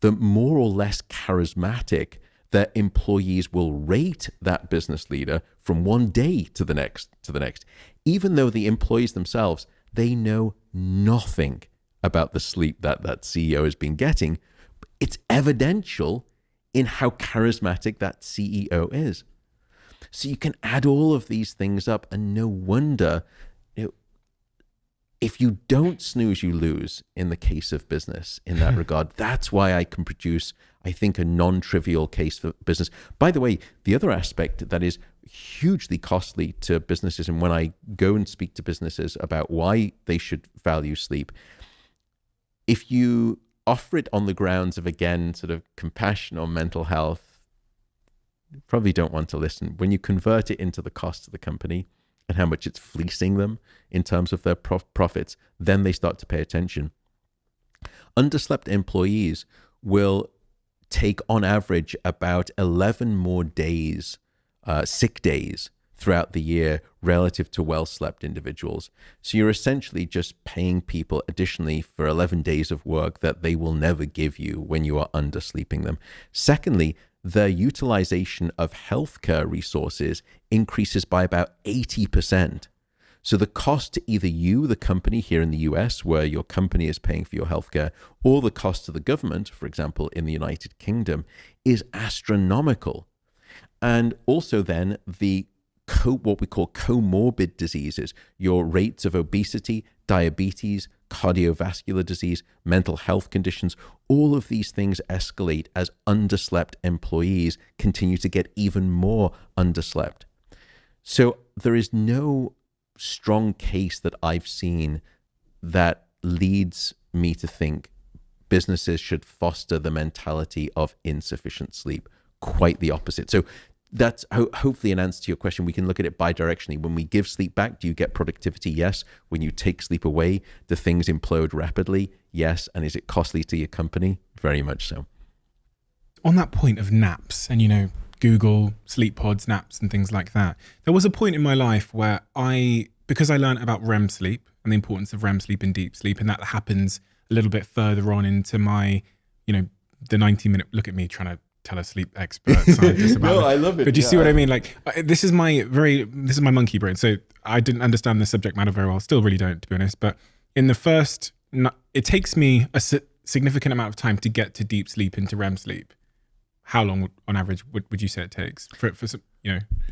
the more or less charismatic their employees will rate that business leader from one day to the next, even though the employees themselves, they know nothing about the sleep that CEO has been getting. It's evidential in how charismatic that CEO is. So you can add all of these things up, and no wonder, if you don't snooze, you lose in the case of business in that regard. That's why I can produce, I think, a non-trivial case for business. By the way, the other aspect that is hugely costly to businesses, and when I go and speak to businesses about why they should value sleep, if you offer it on the grounds of, again, sort of compassion or mental health, you probably don't want to listen. When you convert it into the cost of the company and how much it's fleecing them in terms of their profits, then they start to pay attention. Underslept employees will take on average about 11 more days, sick days throughout the year relative to well-slept individuals. So you're essentially just paying people additionally for 11 days of work that they will never give you when you are undersleeping them. Secondly, the utilization of healthcare resources increases by about 80%. So the cost to either you, the company here in the US, where your company is paying for your healthcare, or the cost to the government, for example, in the United Kingdom, is astronomical. And also then what we call comorbid diseases, your rates of obesity, diabetes, cardiovascular disease, mental health conditions, all of these things escalate as underslept employees continue to get even more underslept. So there is no strong case that I've seen that leads me to think businesses should foster the mentality of insufficient sleep. Quite the opposite. So that's hopefully an answer to your question. We can look at it bidirectionally. When we give sleep back, do you get productivity? Yes. When you take sleep away, do things implode rapidly? Yes. And is it costly to your company? Very much so. On that point of naps and, Google, sleep pods, naps and things like that, there was a point in my life where because I learned about REM sleep and the importance of REM sleep and deep sleep, and that happens a little bit further on into my, the 90-minute, look at me trying to tell a sleep expert scientist about No, I love it. But do you see what I mean? Like, this is my monkey brain. So I didn't understand the subject matter very well. Still really don't, to be honest. But in the first, it takes me a significant amount of time to get to deep sleep into REM sleep. How long, on average, would you say it takes for some,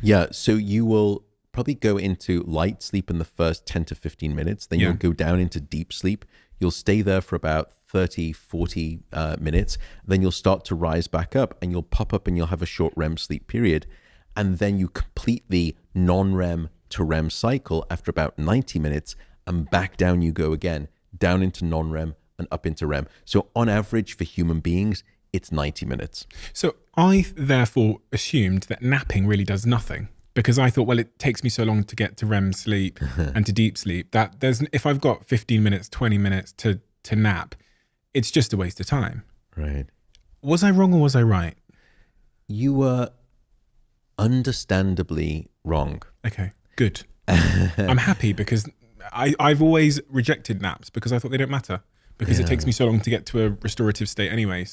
Yeah, so you will probably go into light sleep in the first 10 to 15 minutes. Then you'll go down into deep sleep. You'll stay there for about 30, 40 minutes. Then you'll start to rise back up and you'll pop up and you'll have a short REM sleep period. And then you complete the non-REM to REM cycle after about 90 minutes, and back down you go again, down into non-REM and up into REM. So on average for human beings, it's 90 minutes. So I therefore assumed that napping really does nothing, because I thought, well, it takes me so long to get to REM sleep and to deep sleep that if I've got 15 minutes, 20 minutes to nap, it's just a waste of time. Right. Was I wrong or was I right? You were understandably wrong. Okay, good. I'm happy, because I've always rejected naps because I thought they don't matter, because it takes me so long to get to a restorative state anyway.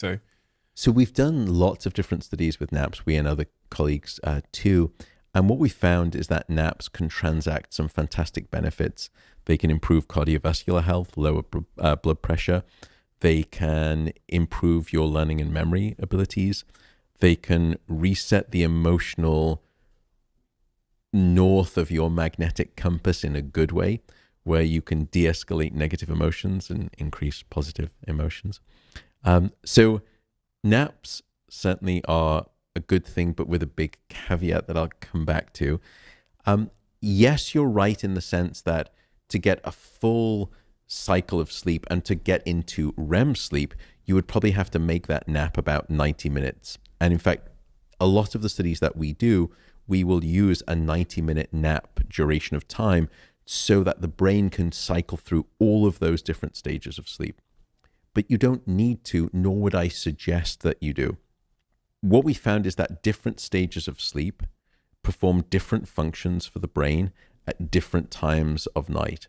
So we've done lots of different studies with naps, we and other colleagues too. And what we found is that naps can transact some fantastic benefits. They can improve cardiovascular health, lower blood pressure. They can improve your learning and memory abilities. They can reset the emotional north of your magnetic compass in a good way, where you can de-escalate negative emotions and increase positive emotions. So naps certainly are a good thing, but with a big caveat that I'll come back to. Yes, you're right in the sense that to get a full cycle of sleep and to get into REM sleep, you would probably have to make that nap about 90 minutes. And in fact, a lot of the studies that we do, we will use a 90-minute nap duration of time so that the brain can cycle through all of those different stages of sleep. But you don't need to, nor would I suggest that you do. What we found is that different stages of sleep perform different functions for the brain at different times of night.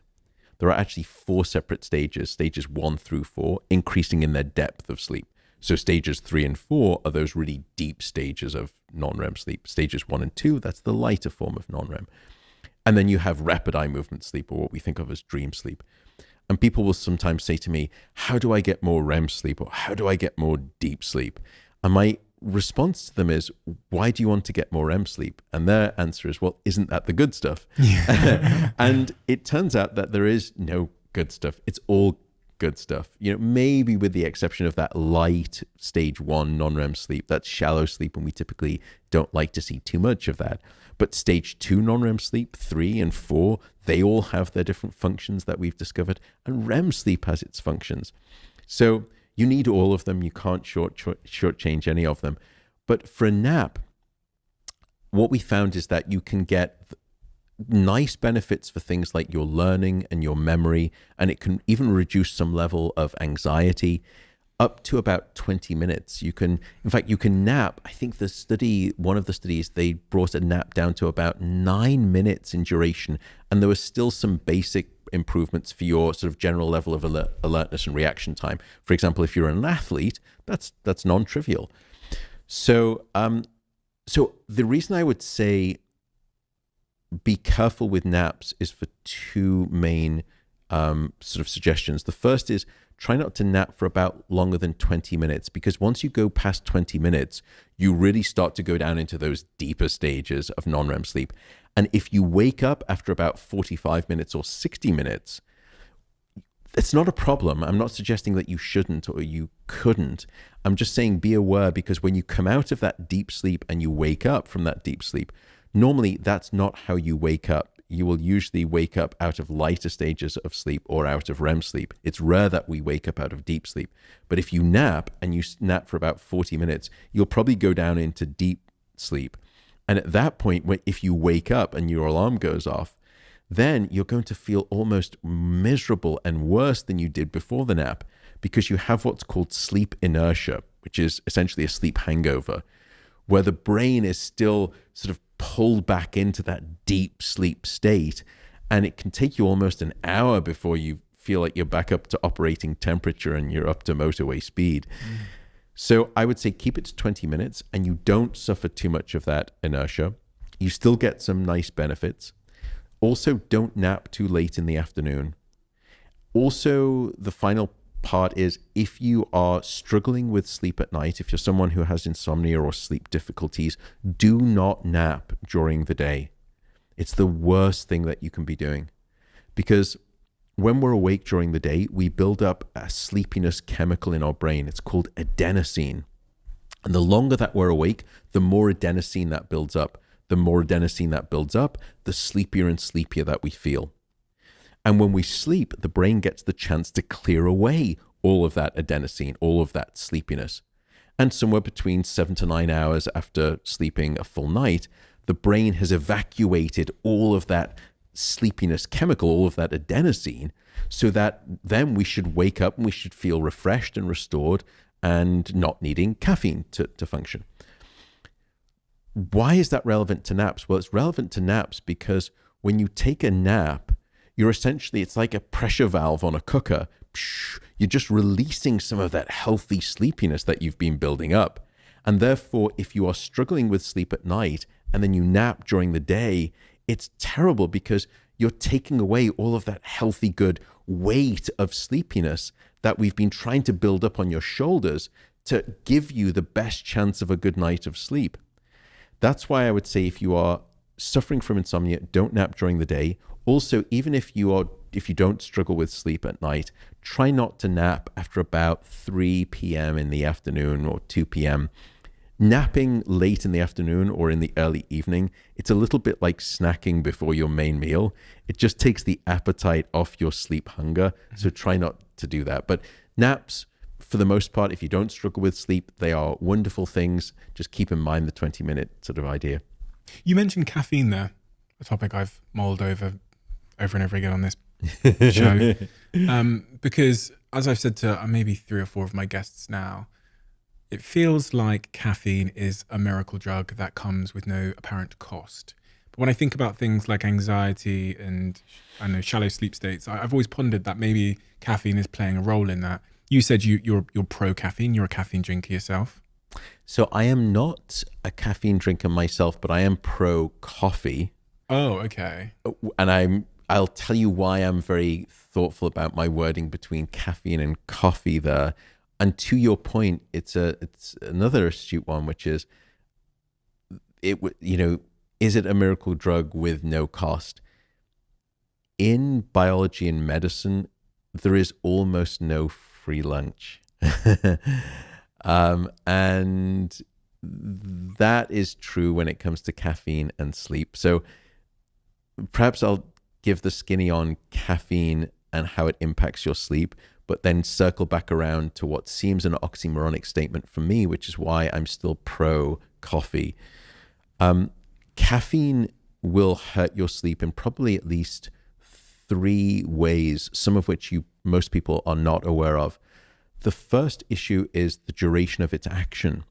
There are actually 4 separate stages 1 through 4, increasing in their depth of sleep. So stages 3 and 4 are those really deep stages of non-REM sleep. Stages 1 and 2, that's the lighter form of non-REM. And then you have rapid eye movement sleep, or what we think of as dream sleep. And people will sometimes say to me, how do I get more REM sleep, or how do I get more deep sleep? And my response to them is, why do you want to get more REM sleep? And their answer is, well, isn't that the good stuff? Yeah. And it turns out that there is no good stuff. It's all good stuff. Maybe with the exception of that light stage 1 non-REM sleep, that's shallow sleep, and we typically don't like to see too much of that. But stage 2 non-REM sleep, 3 and 4, they all have their different functions that we've discovered, and REM sleep has its functions. So you need all of them. You can't shortchange any of them. But for a nap, what we found is that you can get nice benefits for things like your learning and your memory, and it can even reduce some level of anxiety up to about 20 minutes. You can nap. I think one of the studies, they brought a nap down to about 9 minutes in duration, and there was still some basic improvements for your sort of general level of alertness and reaction time. For example, if you're an athlete, that's non-trivial. So the reason I would say be careful with naps is for 2 main sort of suggestions. The first is try not to nap for about longer than 20 minutes, because once you go past 20 minutes, you really start to go down into those deeper stages of non-REM sleep. And if you wake up after about 45 minutes or 60 minutes, it's not a problem. I'm not suggesting that you shouldn't or you couldn't. I'm just saying be aware, because when you come out of that deep sleep and you wake up from that deep sleep, normally that's not how you wake up. You will usually wake up out of lighter stages of sleep or out of REM sleep. It's rare that we wake up out of deep sleep. But if you nap and you nap for about 40 minutes, you'll probably go down into deep sleep. And at that point, if you wake up and your alarm goes off, then you're going to feel almost miserable and worse than you did before the nap, because you have what's called sleep inertia, which is essentially a sleep hangover, where the brain is still sort of pulled back into that deep sleep state. And it can take you almost an hour before you feel like you're back up to operating temperature and you're up to motorway speed. So I would say keep it to 20 minutes and you don't suffer too much of that inertia. You still get some nice benefits. Also, don't nap too late in the afternoon. Also, the final part is, if you are struggling with sleep at night, if you're someone who has insomnia or sleep difficulties, do not nap during the day. It's the worst thing that you can be doing, because when we're awake during the day, we build up a sleepiness chemical in our brain. It's called adenosine. And the longer that we're awake, the more adenosine that builds up. The more adenosine that builds up, the sleepier and sleepier that we feel. And when we sleep, the brain gets the chance to clear away all of that adenosine, all of that sleepiness. And somewhere between 7 to 9 hours after sleeping a full night, the brain has evacuated all of that sleepiness chemical, all of that adenosine, so that then we should wake up and we should feel refreshed and restored and not needing caffeine to function. Why is that relevant to naps? Well, it's relevant to naps because when you take a nap, it's like a pressure valve on a cooker. You're just releasing some of that healthy sleepiness that you've been building up. And therefore, if you are struggling with sleep at night and then you nap during the day, it's terrible because you're taking away all of that healthy, good weight of sleepiness that we've been trying to build up on your shoulders to give you the best chance of a good night of sleep. That's why I would say if you are suffering from insomnia, don't nap during the day. Also, even if you don't struggle with sleep at night, try not to nap after about 3 p.m. in the afternoon or 2 p.m. Napping late in the afternoon or in the early evening, it's a little bit like snacking before your main meal. It just takes the appetite off your sleep hunger. So try not to do that. But naps, for the most part, if you don't struggle with sleep, they are wonderful things. Just keep in mind the 20-minute sort of idea. You mentioned caffeine there, a topic I've mulled over and over again on this show. Because as I've said to maybe 3 or 4 of my guests now, it feels like caffeine is a miracle drug that comes with no apparent cost. But when I think about things like anxiety and shallow sleep states, I've always pondered that maybe caffeine is playing a role in that. You said you're pro caffeine. You're a caffeine drinker yourself. So I am not a caffeine drinker myself, but I am pro coffee. Oh, okay. And I'll tell you why I'm very thoughtful about my wording between caffeine and coffee there. And to your point, it's another astute one, which is, is it a miracle drug with no cost? In biology and medicine, there is almost no free lunch. And that is true when it comes to caffeine and sleep. So perhaps I'll give the skinny on caffeine and how it impacts your sleep, but then circle back around to what seems an oxymoronic statement for me, which is why I'm still pro coffee. Caffeine will hurt your sleep in probably at least 3 ways, some of which most people are not aware of. The first issue is the duration of its action.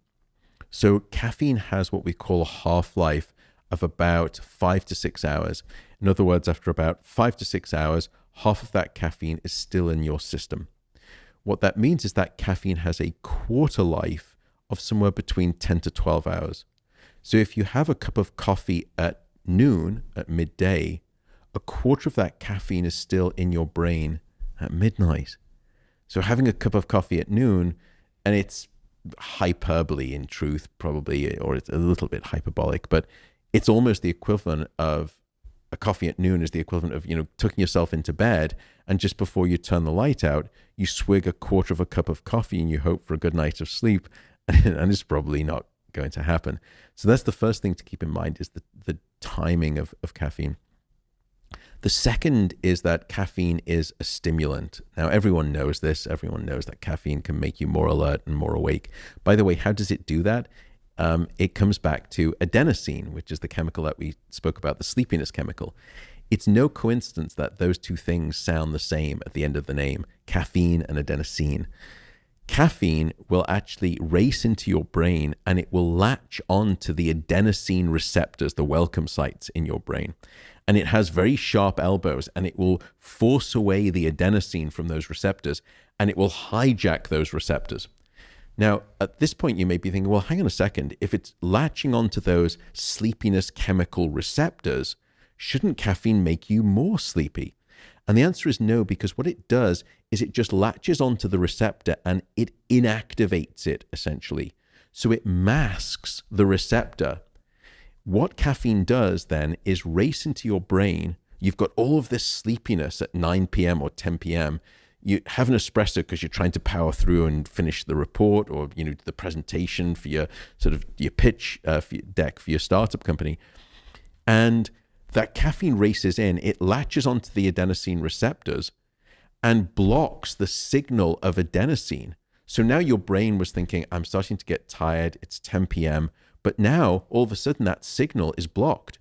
So caffeine has what we call a half-life of about 5 to 6 hours. In other words, after about 5 to 6 hours, half of that caffeine is still in your system. What that means is that caffeine has a quarter life of somewhere between 10 to 12 hours. So if you have a cup of coffee at noon, at midday, a quarter of that caffeine is still in your brain at midnight. So having a cup of coffee at noon, and it's hyperbole in truth, probably, or it's a little bit hyperbolic, but it's almost the equivalent of a coffee at noon is the equivalent of, tucking yourself into bed, and just before you turn the light out, you swig a quarter of a cup of coffee and you hope for a good night of sleep, and it's probably not going to happen. So that's the first thing to keep in mind, is the timing of caffeine. The second is that caffeine is a stimulant. Now, everyone knows this. Everyone knows that caffeine can make you more alert and more awake. By the way, how does it do that? It comes back to adenosine, which is the chemical that we spoke about, the sleepiness chemical. It's no coincidence that those 2 things sound the same at the end of the name, caffeine and adenosine. Caffeine will actually race into your brain and it will latch on to the adenosine receptors, the welcome sites in your brain. And it has very sharp elbows, and it will force away the adenosine from those receptors, and it will hijack those receptors. Now, at this point, you may be thinking, well, hang on a second. If it's latching onto those sleepiness chemical receptors, shouldn't caffeine make you more sleepy? And the answer is no, because what it does is it just latches onto the receptor and it inactivates it, essentially. So it masks the receptor. What caffeine does then is race into your brain. You've got all of this sleepiness at 9 p.m. or 10 p.m. You have an espresso because you're trying to power through and finish the report, or the presentation for your your pitch deck for your startup company. And that caffeine races in, it latches onto the adenosine receptors and blocks the signal of adenosine. So now your brain was thinking, I'm starting to get tired, it's 10 p.m., but now, all of a sudden, that signal is blocked.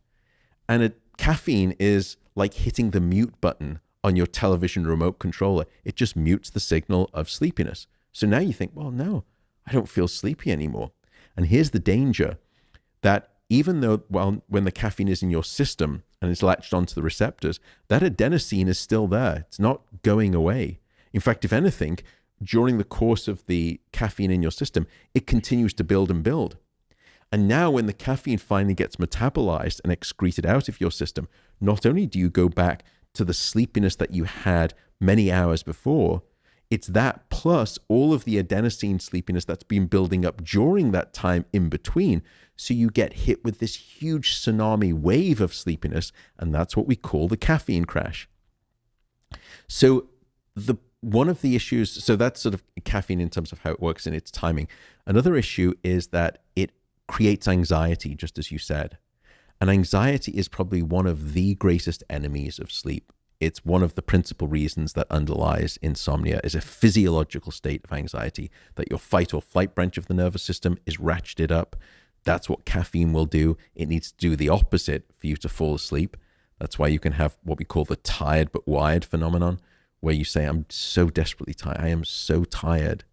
And caffeine is like hitting the mute button on your television remote controller. It just mutes the signal of sleepiness. So now you think, well, no, I don't feel sleepy anymore. And here's the danger, that even though, when the caffeine is in your system and it's latched onto the receptors, that adenosine is still there. It's not going away. In fact, if anything, during the course of the caffeine in your system, it continues to build and build. And now when the caffeine finally gets metabolized and excreted out of your system, not only do you go back to the sleepiness that you had many hours before, it's that plus all of the adenosine sleepiness that's been building up during that time in between. So you get hit with this huge tsunami wave of sleepiness, and that's what we call the caffeine crash. So one of the issues, so that's sort of caffeine in terms of how it works in its timing. Another issue is that it creates anxiety, just as you said. And anxiety is probably one of the greatest enemies of sleep. It's one of the principal reasons that underlies insomnia is a physiological state of anxiety, that your fight or flight branch of the nervous system is ratcheted up. That's what caffeine will do. It needs to do the opposite for you to fall asleep. That's why you can have what we call the tired but wired phenomenon, where you say, I'm so desperately tired. I am so tired,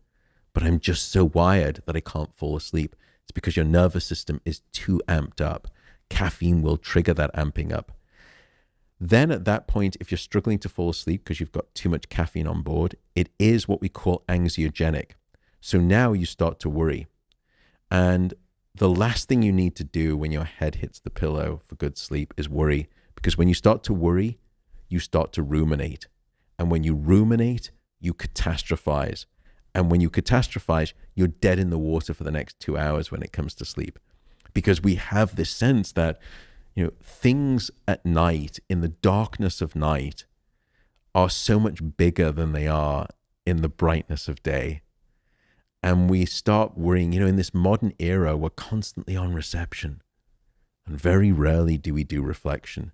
but I'm just so wired that I can't fall asleep. It's because your nervous system is too amped up. Caffeine will trigger that amping up. Then at that point, if you're struggling to fall asleep because you've got too much caffeine on board, it is what we call anxiogenic. So now you start to worry. And the last thing you need to do when your head hits the pillow for good sleep is worry. Because when you start to worry, you start to ruminate. And when you ruminate, you catastrophize. And when you catastrophize, you're dead in the water for the next 2 hours when it comes to sleep. Because we have this sense that, you know, things at night, in the darkness of night, are so much bigger than they are in the brightness of day. And we start worrying, you know, in this modern era, we're constantly on reception. And very rarely do we do reflection.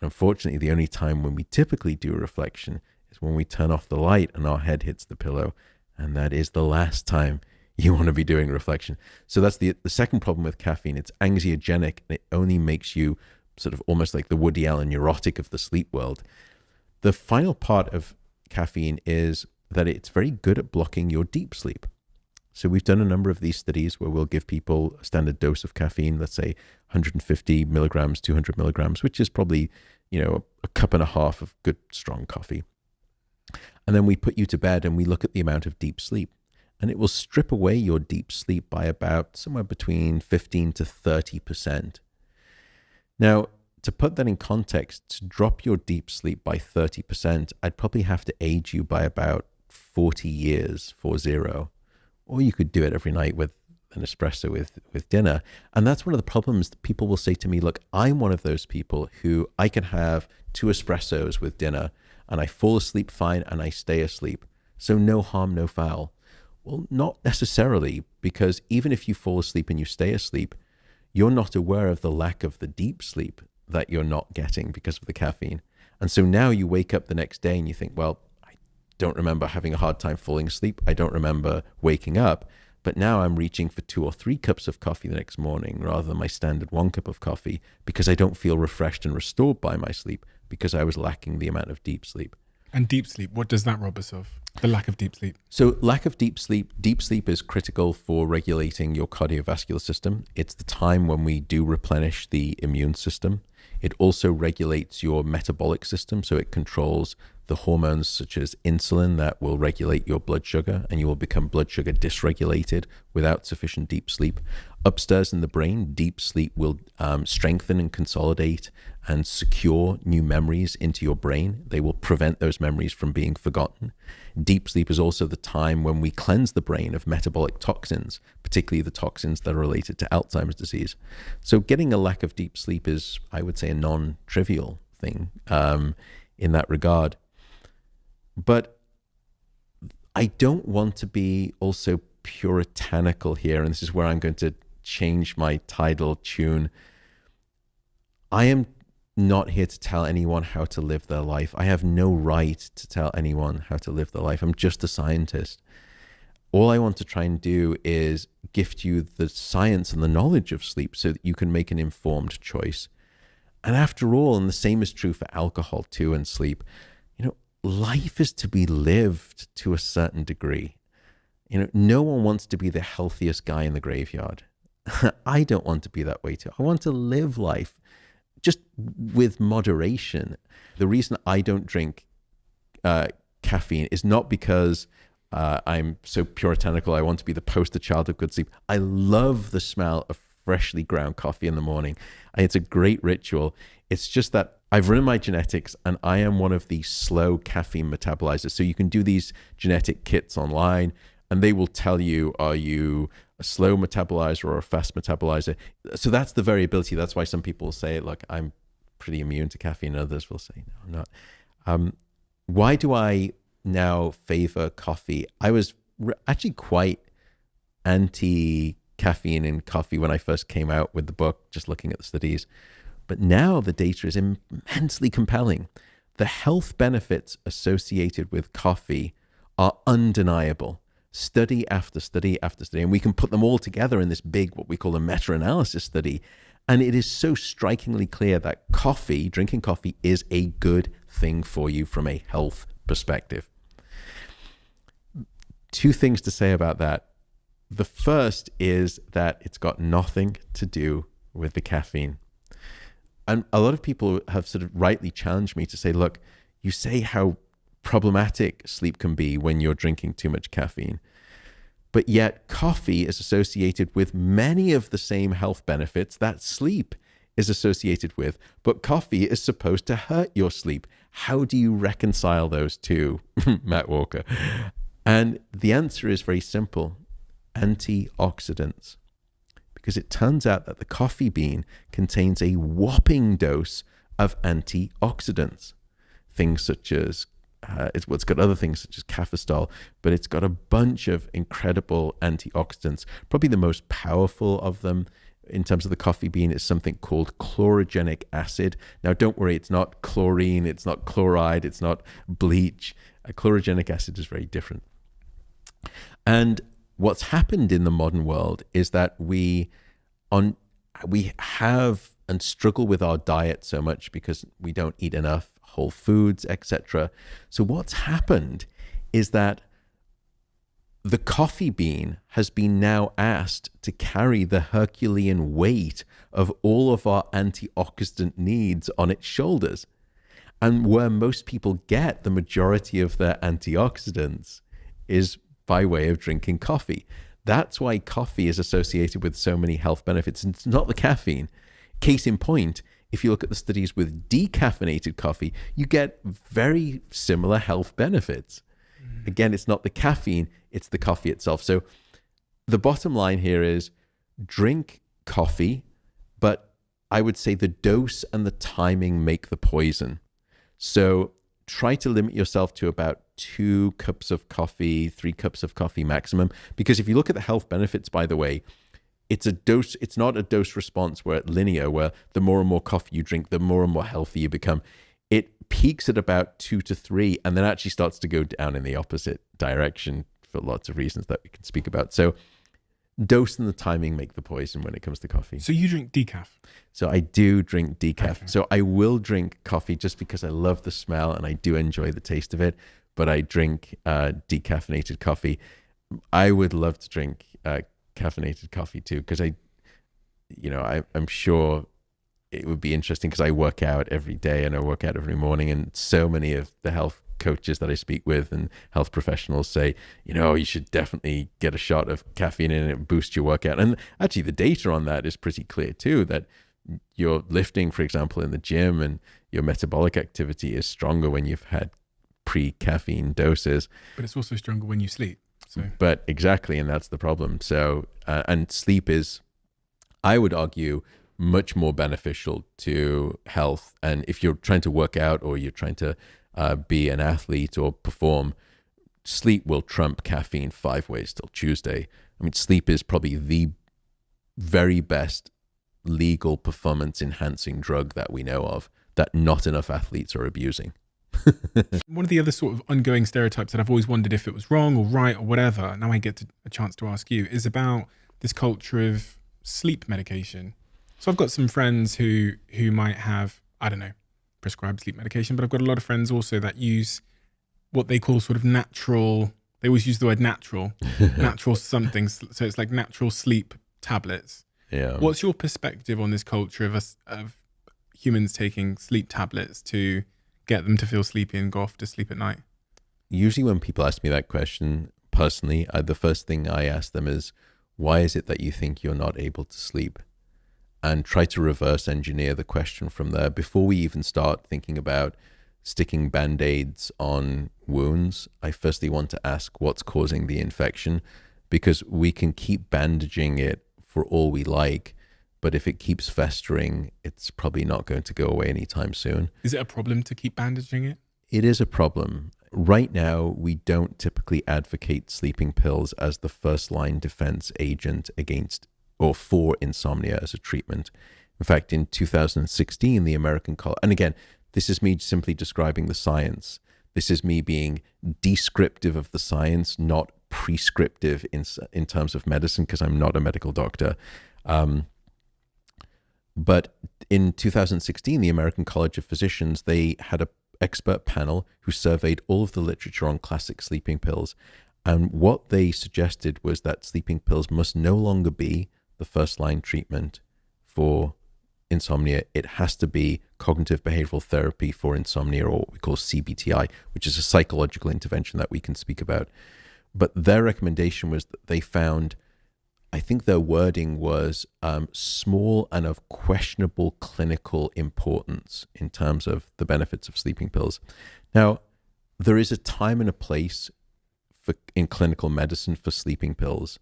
And unfortunately, the only time when we typically do reflection is when we turn off the light and our head hits the pillow. And that is the last time you want to be doing reflection. So that's the second problem with caffeine. It's anxiogenic, and it only makes you sort of almost like the Woody Allen neurotic of the sleep world. The final part of caffeine is that it's very good at blocking your deep sleep. So we've done a number of these studies where we'll give people a standard dose of caffeine, let's say 150 milligrams, 200 milligrams, which is probably, you know, a cup and a half of good, strong coffee. And then we put you to bed and we look at the amount of deep sleep. And it will strip away your deep sleep by about somewhere between 15 to 30%. Now, to put that in context, to drop your deep sleep by 30%, I'd probably have to age you by about 40 years, 40. Or you could do it every night with an espresso with dinner. And that's one of the problems that people will say to me, look, I'm one of those people who I can have 2 espressos with dinner and I fall asleep fine and I stay asleep. So no harm, no foul. Well, not necessarily, because even if you fall asleep and you stay asleep, you're not aware of the lack of the deep sleep that you're not getting because of the caffeine. And so now you wake up the next day and you think, well, I don't remember having a hard time falling asleep. I don't remember waking up. But now I'm reaching for 2 or 3 cups of coffee the next morning rather than my standard 1 cup of coffee because I don't feel refreshed and restored by my sleep because I was lacking the amount of deep sleep. And deep sleep, what does that rob us of? The lack of deep sleep. So lack of deep sleep is critical for regulating your cardiovascular system. It's the time when we do replenish the immune system. It also regulates your metabolic system. So it controls the hormones such as insulin that will regulate your blood sugar, and you will become blood sugar dysregulated without sufficient deep sleep. Upstairs in the brain, deep sleep will strengthen and consolidate and secure new memories into your brain. They will prevent those memories from being forgotten. Deep sleep is also the time when we cleanse the brain of metabolic toxins, particularly the toxins that are related to Alzheimer's disease. So getting a lack of deep sleep is, I would say, a non-trivial thing in that regard. But I don't want to be also puritanical here, and this is where I'm going to change my tidal tune. I am not here to tell anyone how to live their life. I have no right to tell anyone how to live their life. I'm just a scientist. All I want to try and do is gift you the science and the knowledge of sleep so that you can make an informed choice. And after all, and the same is true for alcohol too and sleep, you know, life is to be lived to a certain degree. You know, no one wants to be the healthiest guy in the graveyard. I don't want to be that way too. I want to live life just with moderation. The reason I don't drink caffeine is not because I'm so puritanical. I want to be the poster child of good sleep. I love the smell of freshly ground coffee in the morning. And it's a great ritual. It's just that I've run my genetics and I am one of the slow caffeine metabolizers. So you can do these genetic kits online and they will tell you, are you a slow metabolizer or a fast metabolizer? So that's the variability. That's why some people say, look, I'm pretty immune to caffeine. Others will say, no, I'm not. Why do I now favor coffee? I was actually quite anti-caffeine in coffee when I first came out with the book, just looking at the studies. But now the data is immensely compelling. The health benefits associated with coffee are undeniable. Study after study after study. And we can put them all together in this big, what we call a meta-analysis study. And it is so strikingly clear that drinking coffee is a good thing for you from a health perspective. Two things to say about that. The first is that it's got nothing to do with the caffeine. And a lot of people have sort of rightly challenged me to say, look, you say how problematic sleep can be when you're drinking too much caffeine, but yet coffee is associated with many of the same health benefits that sleep is associated with, but coffee is supposed to hurt your sleep. How do you reconcile those two, Matt Walker? And the answer is very simple: antioxidants. Because it turns out that the coffee bean contains a whopping dose of antioxidants. Things such as, it's got other things such as caffeine, but it's got a bunch of incredible antioxidants. Probably the most powerful of them in terms of the coffee bean is something called chlorogenic acid. Now, don't worry, it's not chlorine, it's not chloride, it's not bleach. Chlorogenic acid is very different. And what's happened in the modern world is that we have and struggle with our diet so much because we don't eat enough whole foods, etc. So what's happened is that the coffee bean has been now asked to carry the Herculean weight of all of our antioxidant needs on its shoulders. And where most people get the majority of their antioxidants is by way of drinking coffee. That's why coffee is associated with so many health benefits. And it's not the caffeine. Case in point, if you look at the studies with decaffeinated coffee, you get very similar health benefits. Again, it's not the caffeine, it's the coffee itself. So the bottom line here is drink coffee, but I would say the dose and the timing make the poison. So try to limit yourself to about 2 cups of coffee, 3 cups of coffee maximum. Because if you look at the health benefits, by the way, it's a dose, it's not a dose response where it's linear, where the more and more coffee you drink, the more and more healthy you become. It peaks at about 2 to 3 and then actually starts to go down in the opposite direction for lots of reasons that we can speak about. So dose and the timing make the poison when it comes to coffee. So you drink decaf? So I do drink decaf. Okay. So I will drink coffee just because I love the smell and I do enjoy the taste of it, but I drink decaffeinated coffee. I would love to drink caffeinated coffee too, because I'm sure it would be interesting because I work out every day and I work out every morning, and so many of the health coaches that I speak with and health professionals say, you should definitely get a shot of caffeine in it, boost your workout. And actually the data on that is pretty clear too, that your lifting, for example, in the gym and your metabolic activity is stronger when you've had pre-caffeine doses. But it's also stronger when you sleep. So. But exactly, and that's the problem. So, and sleep is, I would argue, much more beneficial to health. And if you're trying to work out or you're trying to be an athlete or perform, sleep will trump caffeine 5 ways till Tuesday. I mean, sleep is probably the very best legal performance enhancing drug that we know of that not enough athletes are abusing. One of the other sort of ongoing stereotypes that I've always wondered if it was wrong or right or whatever, now I get a chance to ask you, is about this culture of sleep medication. So I've got some friends who might have, prescribed sleep medication, but I've got a lot of friends also that use what they call sort of natural, they always use the word natural something. So it's like natural sleep tablets. Yeah. What's your perspective on this culture of humans taking sleep tablets to get them to feel sleepy and go off to sleep at night? Usually when people ask me that question, personally, the first thing I ask them is, why is it that you think you're not able to sleep? and try to reverse engineer the question from there before we even start thinking about sticking band-aids on wounds. I firstly want to ask what's causing the infection, because we can keep bandaging it for all we like, but if it keeps festering, it's probably not going to go away anytime soon. Is it a problem to keep bandaging it? It is a problem. Right now, we don't typically advocate sleeping pills as the first line defense agent against or for insomnia as a treatment. In fact, in 2016, the American College, and again, this is me simply describing the science. This is me being descriptive of the science, not prescriptive in terms of medicine, because I'm not a medical doctor. But in 2016, the American College of Physicians, they had an expert panel who surveyed all of the literature on classic sleeping pills. And what they suggested was that sleeping pills must no longer be the first line treatment for insomnia. It has to be cognitive behavioral therapy for insomnia, or what we call CBTI, which is a psychological intervention that we can speak about. But their recommendation was that they found, I think their wording was small and of questionable clinical importance in terms of the benefits of sleeping pills. Now, there is a time and a place in clinical medicine for sleeping pills,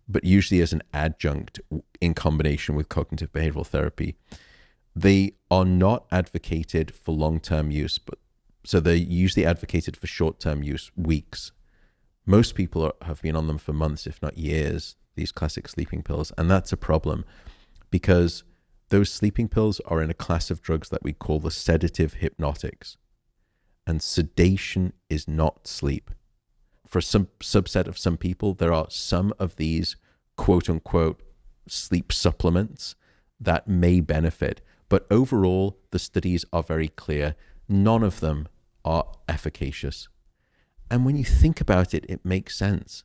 but usually as an adjunct in combination with cognitive behavioral therapy. They are not advocated for long-term use, so they're usually advocated for short-term use, weeks. Most people have been on them for months, if not years, these classic sleeping pills. And that's a problem, because those sleeping pills are in a class of drugs that we call the sedative hypnotics. And sedation is not sleep. For some subset of some people, there are some of these quote unquote sleep supplements that may benefit. But overall, the studies are very clear. None of them are efficacious. And when you think about it, it makes sense.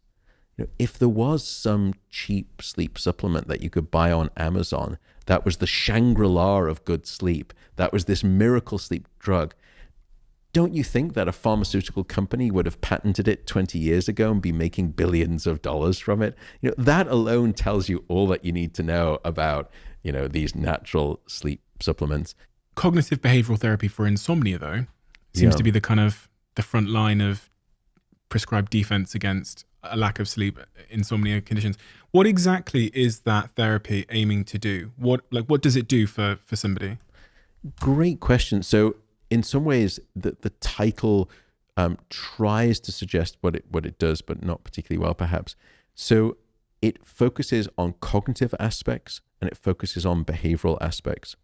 If there was some cheap sleep supplement that you could buy on Amazon, that was the Shangri-La of good sleep, that was this miracle sleep drug, don't you think that a pharmaceutical company would have patented it 20 years ago and be making billions of dollars from it? That alone tells you all that you need to know about, these natural sleep supplements. Cognitive behavioral therapy for insomnia, though, seems to be the kind of the front line of prescribed defense against a lack of sleep, insomnia conditions. What exactly is that therapy aiming to do? What does it do for somebody? Great question. So in some ways, the title tries to suggest what it does, but not particularly well, perhaps. So it focuses on cognitive aspects and it focuses on behavioral aspects.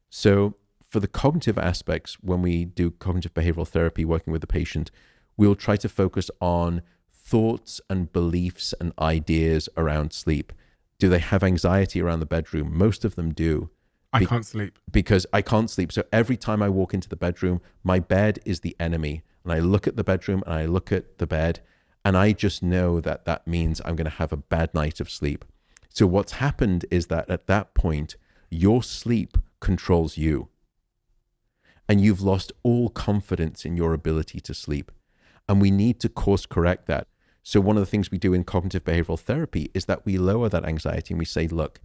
So for the cognitive aspects, when we do cognitive behavioral therapy working with the patient, we'll try to focus on thoughts and beliefs and ideas around sleep. Do they have anxiety around the bedroom? Most of them do. I can't sleep. Because I can't sleep. So every time I walk into the bedroom, my bed is the enemy. And I look at the bedroom and I look at the bed, and I just know that means I'm going to have a bad night of sleep. So what's happened is that at that point, your sleep controls you. And you've lost all confidence in your ability to sleep. And we need to course correct that. So one of the things we do in cognitive behavioral therapy is that we lower that anxiety and we say, look,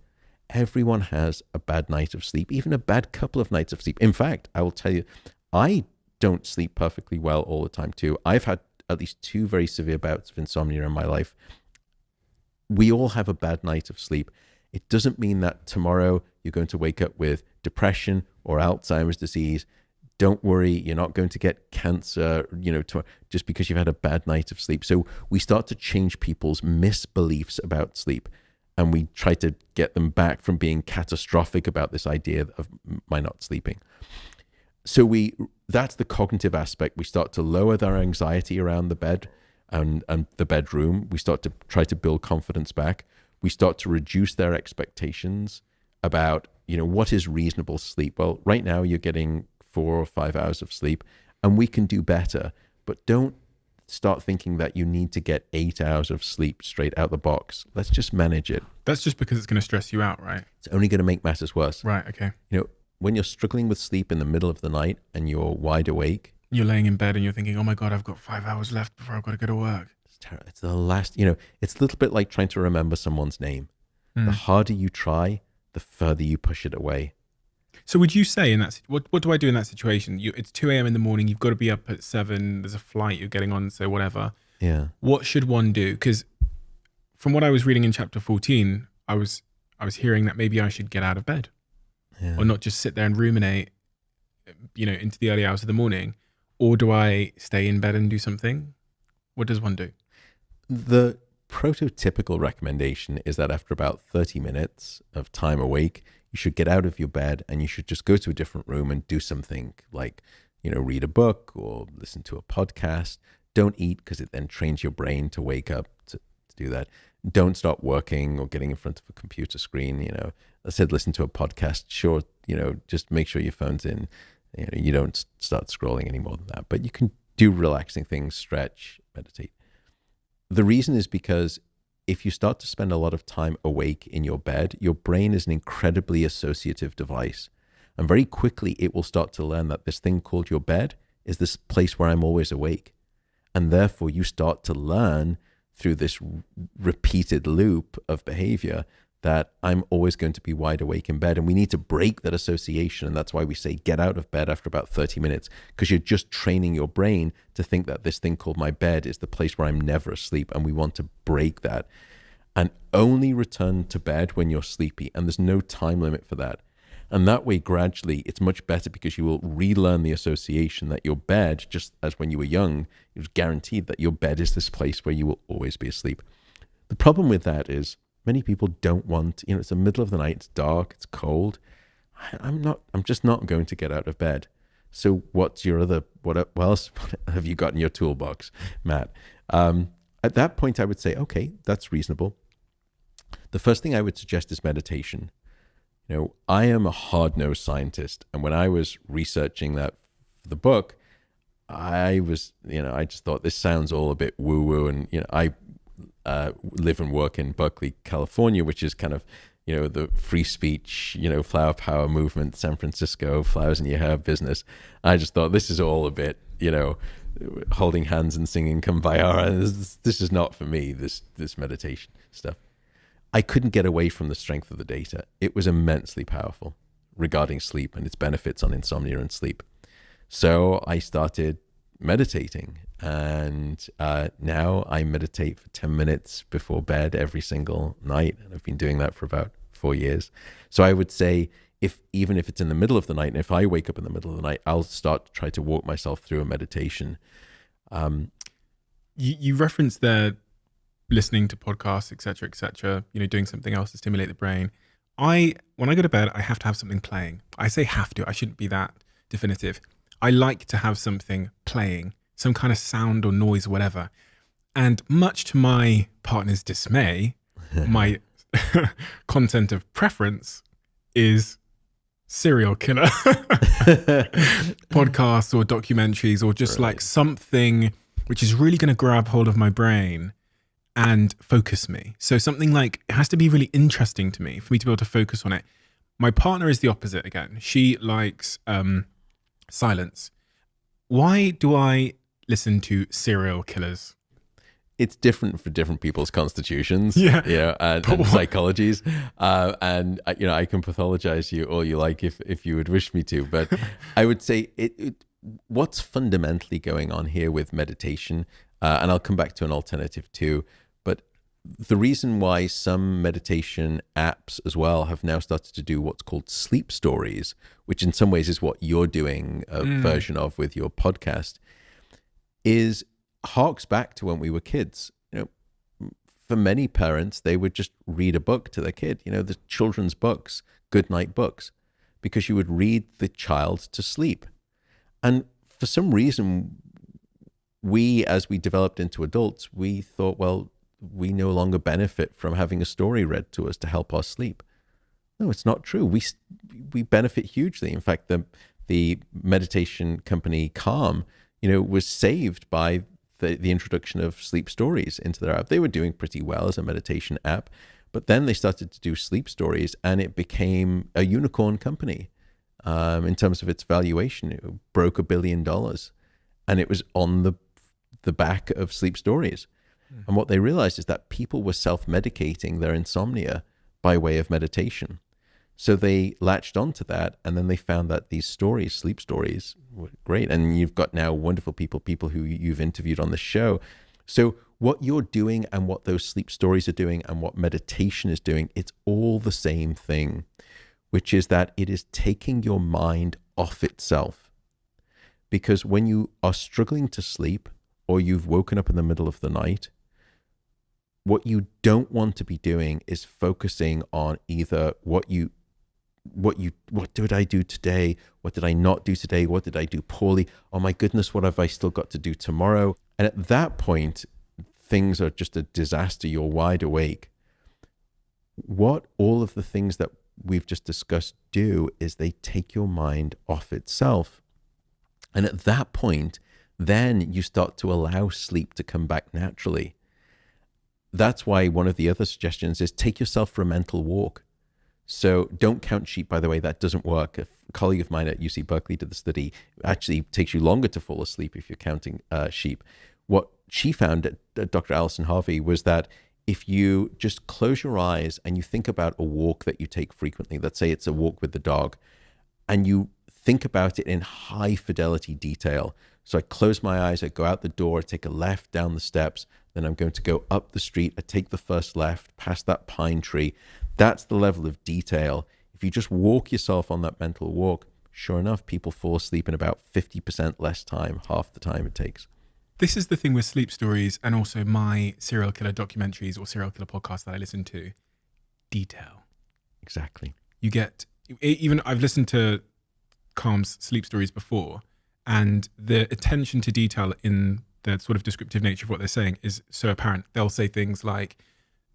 everyone has a bad night of sleep, even a bad couple of nights of sleep. In fact, I will tell you, I don't sleep perfectly well all the time too. I've had at least 2 very severe bouts of insomnia in my life. We all have a bad night of sleep. It doesn't mean that tomorrow you're going to wake up with depression or Alzheimer's disease. Don't worry, you're not going to get cancer, just because you've had a bad night of sleep. So we start to change people's misbeliefs about sleep, and we try to get them back from being catastrophic about this idea of my not sleeping. So that's the cognitive aspect. We start to lower their anxiety around the bed and the bedroom. We start to try to build confidence back. We start to reduce their expectations about, what is reasonable sleep? Well, right now you're getting 4 or 5 hours of sleep, and we can do better, but don't start thinking that you need to get 8 hours of sleep straight out the box. Let's just manage it. That's just because it's going to stress you out, right? It's only going to make matters worse. Right, okay. When you're struggling with sleep in the middle of the night and you're wide awake, you're laying in bed and you're thinking, oh my God, I've got 5 hours left before I've got to go to work. It's terrible. It's the last, it's a little bit like trying to remember someone's name. The harder you try, the further you push it away. So would you say in that, what do I do in that situation? It's 2 a.m. in the morning, you've got to be up at 7, there's a flight you're getting on, so whatever. Yeah. What should one do? Because from what I was reading in chapter 14, I was hearing that maybe I should get out of bed or not just sit there and ruminate, into the early hours of the morning. Or do I stay in bed and do something? What does one do? The prototypical recommendation is that after about 30 minutes of time awake, you should get out of your bed and you should just go to a different room and do something like, read a book or listen to a podcast. Don't eat, because it then trains your brain to wake up to do that. Don't start working or getting in front of a computer screen. I said listen to a podcast. Sure, just make sure your phone's in. You don't start scrolling any more than that. But you can do relaxing things, stretch, meditate. The reason is because if you start to spend a lot of time awake in your bed, your brain is an incredibly associative device. And very quickly, it will start to learn that this thing called your bed is this place where I'm always awake. And therefore, you start to learn through this repeated loop of behavior that I'm always going to be wide awake in bed. And we need to break that association. And that's why we say get out of bed after about 30 minutes, because you're just training your brain to think that this thing called my bed is the place where I'm never asleep. And we want to break that and only return to bed when you're sleepy. And there's no time limit for that. And that way, gradually, it's much better, because you will relearn the association that your bed, just as when you were young, it was guaranteed that your bed is this place where you will always be asleep. The problem with that is many people don't want, it's the middle of the night, it's dark, it's cold. I'm just not going to get out of bed. So what's your what else have you got in your toolbox, Matt? At that point, I would say, okay, that's reasonable. The first thing I would suggest is meditation. I am a hard-nosed scientist. And when I was researching that for the book, I was, I just thought this sounds all a bit woo-woo. And, I live and work in Berkeley, California, which is kind of, the free speech, flower power movement, San Francisco, flowers in your hair business. I just thought this is all a bit, holding hands and singing Kumbaya. This is not for me, this meditation stuff. I couldn't get away from the strength of the data. It was immensely powerful regarding sleep and its benefits on insomnia and sleep. So I started meditating, and now I meditate for 10 minutes before bed every single night. And I've been doing that for about 4 years. So I would say, even if it's in the middle of the night, and if I wake up in the middle of the night, I'll start to try to walk myself through a meditation. You referenced there listening to podcasts, etc., doing something else to stimulate the brain. When I go to bed, I have to have something playing. I say have to, I shouldn't be that definitive. I like to have something playing, some kind of sound or noise or whatever. And much to my partner's dismay, my content of preference is serial killer podcasts or documentaries, or just like something which is really going to grab hold of my brain and focus me. So something like, it has to be really interesting to me for me to be able to focus on it. My partner is the opposite again. She likes silence. Why do I listen to serial killers? It's different for different people's constitutions, and psychologies. And I can pathologize you all you like if you would wish me to. But I would say what's fundamentally going on here with meditation, and I'll come back to an alternative too, but the reason why some meditation apps as well have now started to do what's called sleep stories, which in some ways is what you're doing a version of with your podcast, harks back to when we were kids. For many parents, they would just read a book to their kid, the children's books, goodnight books, because you would read the child to sleep. And for some reason, as we developed into adults, we thought, well, we no longer benefit from having a story read to us to help us sleep. No, it's not true. We benefit hugely. In fact, the meditation company Calm, was saved by the introduction of sleep stories into their app. They were doing pretty well as a meditation app, but then they started to do sleep stories, and it became a unicorn company in terms of its valuation. It broke $1 billion, and it was on the back of sleep stories. And what they realized is that people were self-medicating their insomnia by way of meditation. So they latched onto that, and then they found that these stories, sleep stories, were great. And you've got now wonderful people who you've interviewed on the show. So what you're doing and what those sleep stories are doing and what meditation is doing, it's all the same thing, which is that it is taking your mind off itself. Because when you are struggling to sleep or you've woken up in the middle of the night, what you don't want to be doing is focusing on either what did I do today? What did I not do today? What did I do poorly? Oh my goodness, what have I still got to do tomorrow? And at that point, things are just a disaster. You're wide awake. What all of the things that we've just discussed do is they take your mind off itself. And at that point, then you start to allow sleep to come back naturally. That's why one of the other suggestions is take yourself for a mental walk. So don't count sheep, by the way, that doesn't work. A colleague of mine at UC Berkeley did the study. It actually takes you longer to fall asleep if you're counting sheep. What she found, Dr. Alison Harvey, was that if you just close your eyes and you think about a walk that you take frequently, let's say it's a walk with the dog, and you think about it in high fidelity detail. So I close my eyes, I go out the door, I take a left down the steps, then I'm going to go up the street, I take the first left, past that pine tree. That's the level of detail. If you just walk yourself on that mental walk, sure enough, people fall asleep in about 50% less time, half the time it takes. This is the thing with sleep stories and also my serial killer documentaries or serial killer podcasts that I listen to. Detail. Exactly. You get, even I've listened to Calm's sleep stories before, and the attention to detail in the sort of descriptive nature of what they're saying is so apparent. They'll say things like,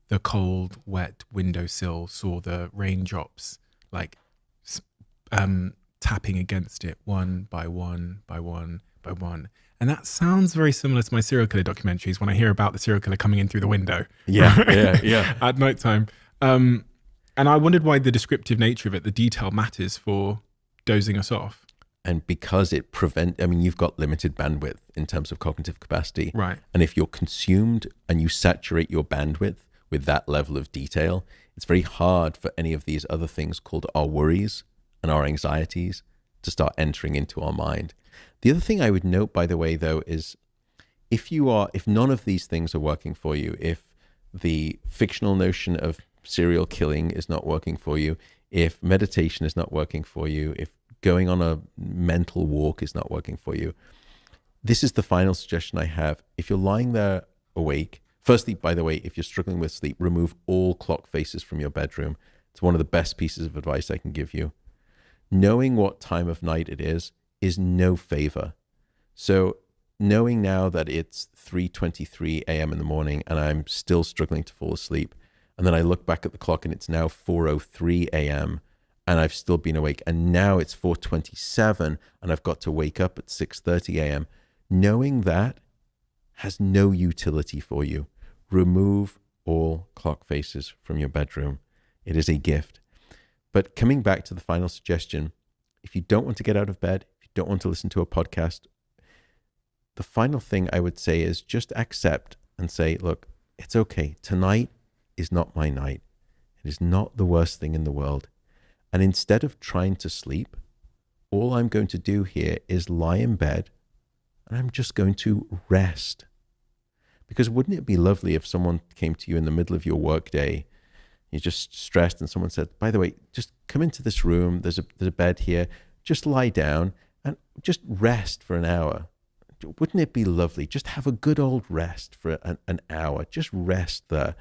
the cold, wet windowsill saw the raindrops like tapping against it one by one by one by one. And that sounds very similar to my serial killer documentaries when I hear about the serial killer coming in through the window. Yeah. At nighttime. And I wondered why the descriptive nature of it, the detail matters for dozing us off. And because you've got limited bandwidth in terms of cognitive capacity. Right. And if you're consumed and you saturate your bandwidth with that level of detail, it's very hard for any of these other things called our worries and our anxieties to start entering into our mind. The other thing I would note, by the way, though, is if none of these things are working for you, if the fictional notion of serial killing is not working for you, if meditation is not working for you, if going on a mental walk is not working for you, this is the final suggestion I have. If you're lying there awake, firstly, by the way, if you're struggling with sleep, remove all clock faces from your bedroom. It's one of the best pieces of advice I can give you. Knowing what time of night it is no favor. So knowing now that it's 3:23 a.m. in the morning and I'm still struggling to fall asleep, and then I look back at the clock and it's now 4:03 a.m. and I've still been awake, and now it's 4:27 and I've got to wake up at 6:30 a.m. Knowing that has no utility for you. Remove all clock faces from your bedroom. It is a gift. But coming back to the final suggestion, if you don't want to get out of bed, if you don't want to listen to a podcast, the final thing I would say is just accept and say, look, it's okay. Tonight is not my night. It is not the worst thing in the world. And instead of trying to sleep, all I'm going to do here is lie in bed and I'm just going to rest. Because wouldn't it be lovely if someone came to you in the middle of your workday, you're just stressed, and someone said, by the way, just come into this room, there's a bed here, just lie down and just rest for an hour. Wouldn't it be lovely? Just have a good old rest for an hour, just rest there.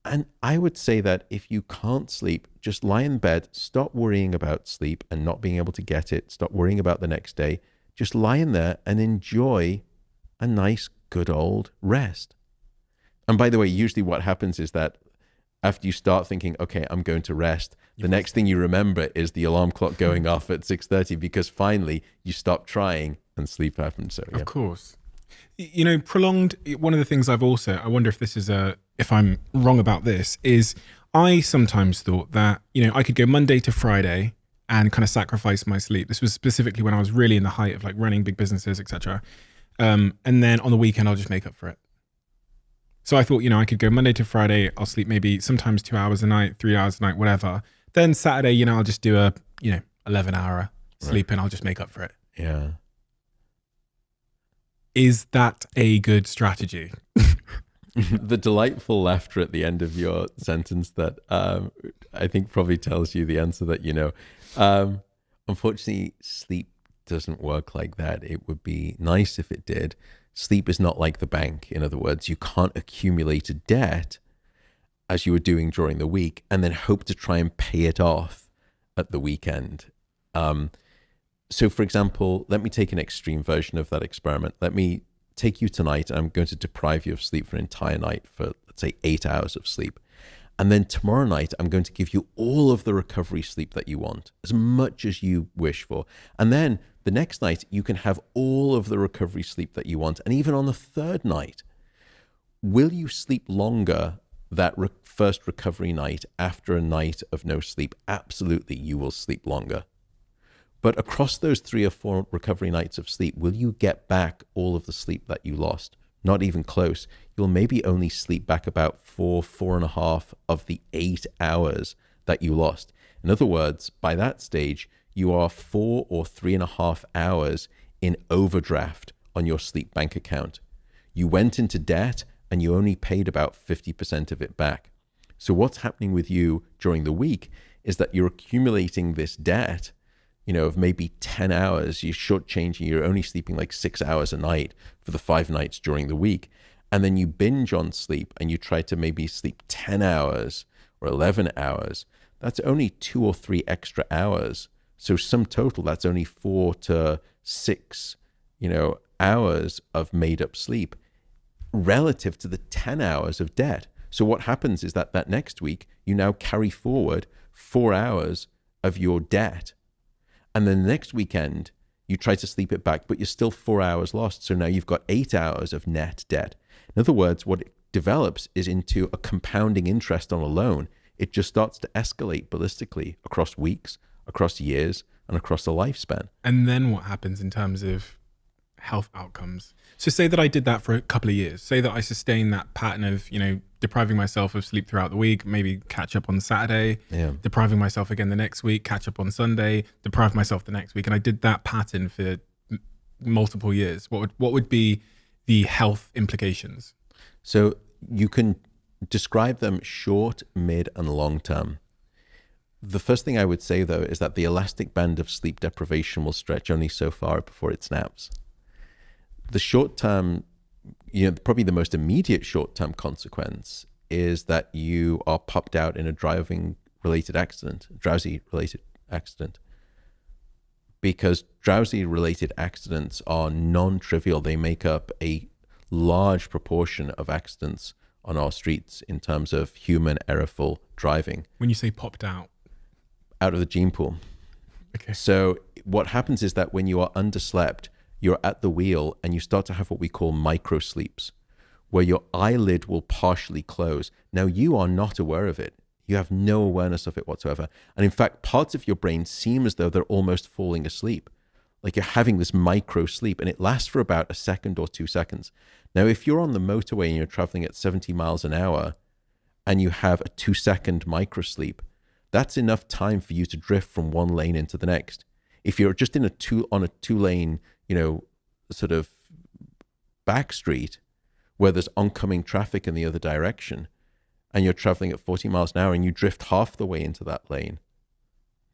And I would say that if you can't sleep, just lie in bed, stop worrying about sleep and not being able to get it, stop worrying about the next day, just lie in there and enjoy a nice, good old rest. And by the way, usually what happens is that after you start thinking, okay, I'm going to rest, the next thing you remember is the alarm clock going off at 6:30 because finally you stop trying and sleep happens. So, yeah. Of course. You know, prolonged, one of the things I wonder if this is if I'm wrong about this, is I sometimes thought that, I could go Monday to Friday and kind of sacrifice my sleep. This was specifically when I was really in the height of like running big businesses, etc. And then on the weekend, I'll just make up for it. So I thought, I could go Monday to Friday. I'll sleep maybe sometimes 2 hours a night, 3 hours a night, whatever. Then Saturday, I'll just do a 11-hour sleep and I'll just make up for it. Yeah. Is that a good strategy? The delightful laughter at the end of your sentence that I think probably tells you the answer that you know. Unfortunately, sleep doesn't work like that. It would be nice if it did. Sleep is not like the bank. In other words, you can't accumulate a debt as you were doing during the week and then hope to try and pay it off at the weekend. So for example, let me take an extreme version of that experiment. Let me take you tonight. I'm going to deprive you of sleep for an entire night for, let's say, 8 hours of sleep. And then tomorrow night, I'm going to give you all of the recovery sleep that you want, as much as you wish for. And then the next night, you can have all of the recovery sleep that you want. And even on the third night, will you sleep longer that first recovery night after a night of no sleep? Absolutely, you will sleep longer. But across those 3 or 4 recovery nights of sleep, will you get back all of the sleep that you lost? Not even close. You'll maybe only sleep back about 4.5 of the 8 hours that you lost. In other words, by that stage, you are 4 or 3.5 hours in overdraft on your sleep bank account. You went into debt and you only paid about 50% of it back. So what's happening with you during the week is that you're accumulating this debt, of maybe 10 hours. You're shortchanging, you're only sleeping like 6 hours a night for the 5 nights during the week. And then you binge on sleep and you try to maybe sleep 10 hours or 11 hours. That's only 2 or 3 extra hours. So sum total, that's only 4 to 6, hours of made up sleep relative to the 10 hours of debt. So what happens is that next week, you now carry forward 4 hours of your debt. And then the next weekend, you try to sleep it back, but you're still 4 hours lost. So now you've got 8 hours of net debt. In other words, what it develops is into a compounding interest on a loan. It just starts to escalate ballistically across weeks, across years, and across a lifespan. And then what happens in terms of health outcomes? So say that I did that for a couple of years. Say that I sustained that pattern of, depriving myself of sleep throughout the week, maybe catch up on Saturday, depriving myself again the next week, catch up on Sunday, deprive myself the next week. And I did that pattern for multiple years. What would be the health implications? So you can describe them short, mid, and long term. The first thing I would say, though, is that the elastic band of sleep deprivation will stretch only so far before it snaps. The short term, probably the most immediate short term consequence is that you are popped out in a drowsy related accident. Because drowsy related accidents are non-trivial. They make up a large proportion of accidents on our streets in terms of human errorful driving. When you say popped out of the gene pool. Okay. So what happens is that when you are underslept, you're at the wheel and you start to have what we call micro sleeps, where your eyelid will partially close. Now you are not aware of it. You have no awareness of it whatsoever. And in fact, parts of your brain seem as though they're almost falling asleep. Like you're having this micro sleep and it lasts for about a second or 2 seconds. Now, if you're on the motorway and you're traveling at 70 miles an hour and you have a 2-second micro sleep, that's enough time for you to drift from one lane into the next. If you're just on a 2-lane, sort of back street where there's oncoming traffic in the other direction and you're traveling at 40 miles an hour and you drift half the way into that lane,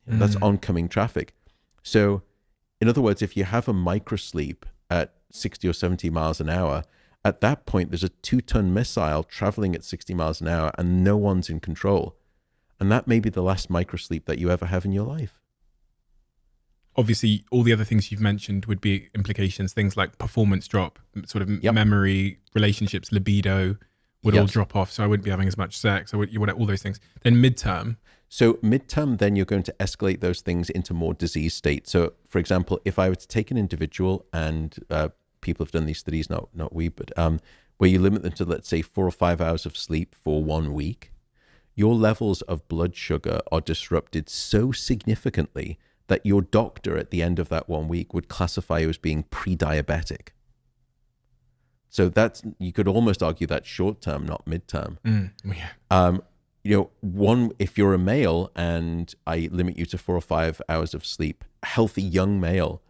that's oncoming traffic. So in other words, if you have a micro sleep at 60 or 70 miles an hour, at that point, there's a 2-ton missile traveling at 60 miles an hour and no one's in control. And that may be the last micro sleep that you ever have in your life. Obviously, all the other things you've mentioned would be implications, things like performance drop, sort of memory, relationships, libido would all drop off. So I wouldn't be having as much sex. You would all those things. Then midterm. So midterm, then you're going to escalate those things into more disease states. So for example, if I were to take an individual and people have done these studies, not we, but where you limit them to, let's say, 4 or 5 hours of sleep for 1 week, your levels of blood sugar are disrupted so significantly that your doctor at the end of that 1 week would classify you as being pre-diabetic. So you could almost argue that's short term, not midterm. if you're a male and I limit you to 4 or 5 hours of sleep, a healthy young male,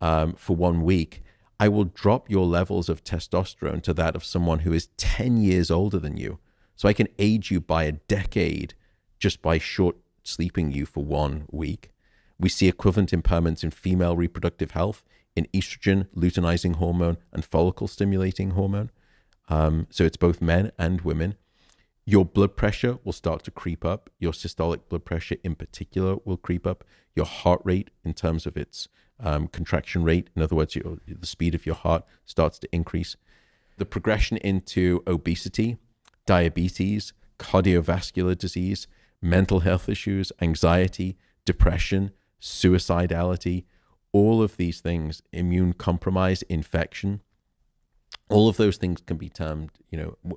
for 1 week, I will drop your levels of testosterone to that of someone who is 10 years older than you. So I can age you by a decade just by short sleeping you for 1 week. We see equivalent impairments in female reproductive health, in estrogen, luteinizing hormone, and follicle stimulating hormone. So it's both men and women. Your blood pressure will start to creep up. Your systolic blood pressure in particular will creep up. Your heart rate in terms of its contraction rate, in other words, the speed of your heart starts to increase. The progression into obesity, diabetes, cardiovascular disease, mental health issues, anxiety, depression, suicidality, all of these things, immune compromise, infection, all of those things can be termed,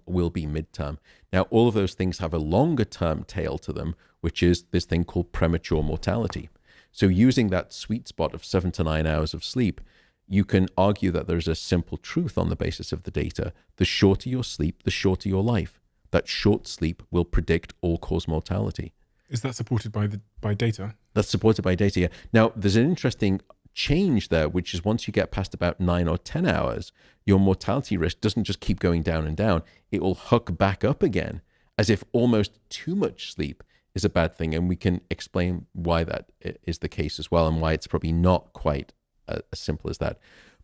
will be midterm. Now, all of those things have a longer term tail to them, which is this thing called premature mortality. So using that sweet spot of 7 to 9 hours of sleep, you can argue that there's a simple truth on the basis of the data. The shorter your sleep, the shorter your life. That short sleep will predict all-cause mortality. Is that supported by data? That's supported by data, yeah. Now, there's an interesting change there, which is once you get past about 9 or 10 hours, your mortality risk doesn't just keep going down and down. It will hook back up again, as if almost too much sleep is a bad thing. And we can explain why that is the case as well, and why it's probably not quite as simple as that.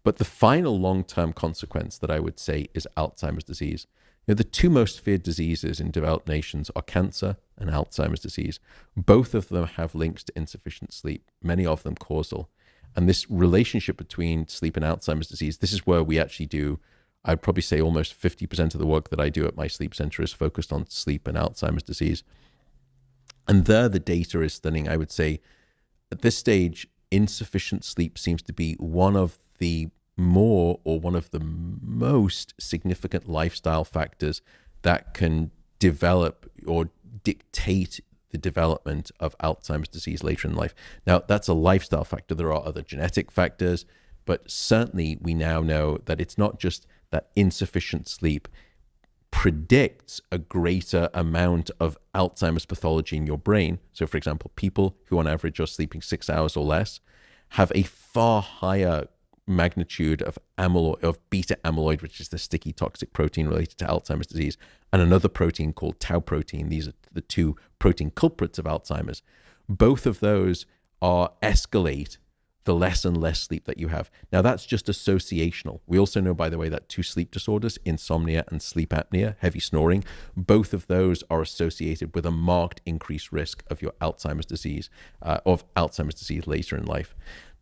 But the final long-term consequence that I would say is Alzheimer's disease. The two most feared diseases in developed nations are cancer and Alzheimer's disease. Both of them have links to insufficient sleep, many of them causal. And this relationship between sleep and Alzheimer's disease, this is where we actually do, I'd probably say almost 50% of the work that I do at my sleep center is focused on sleep and Alzheimer's disease. And there the data is stunning. I would say at this stage, insufficient sleep seems to be one of the most significant lifestyle factors that can develop or dictate the development of Alzheimer's disease later in life. Now, that's a lifestyle factor. There are other genetic factors, but certainly we now know that it's not just that insufficient sleep predicts a greater amount of Alzheimer's pathology in your brain. So, for example, people who on average are sleeping 6 hours or less have a far higher magnitude of beta amyloid, which is the sticky toxic protein related to Alzheimer's disease, and another protein called tau protein. These are the two protein culprits of Alzheimer's. Both of those escalate the less and less sleep that you have. Now, that's just associational. We also know, by the way, that two sleep disorders, insomnia and sleep apnea, heavy snoring, both of those are associated with a marked increased risk of your Alzheimer's disease, later in life.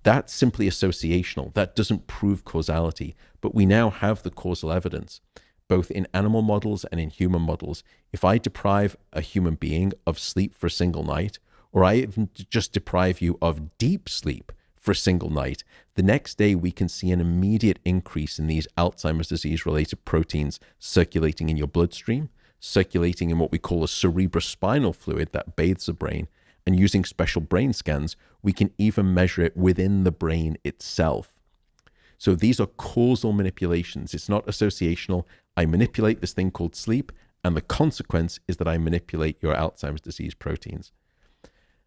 That's simply associational. That doesn't prove causality, but we now have the causal evidence, both in animal models and in human models. If I deprive a human being of sleep for a single night, or I even just deprive you of deep sleep for a single night, the next day we can see an immediate increase in these Alzheimer's disease-related proteins circulating in your bloodstream, circulating in what we call a cerebrospinal fluid that bathes the brain, and using special brain scans, we can even measure it within the brain itself. So these are causal manipulations. It's not associational. I manipulate this thing called sleep, and the consequence is that I manipulate your Alzheimer's disease proteins.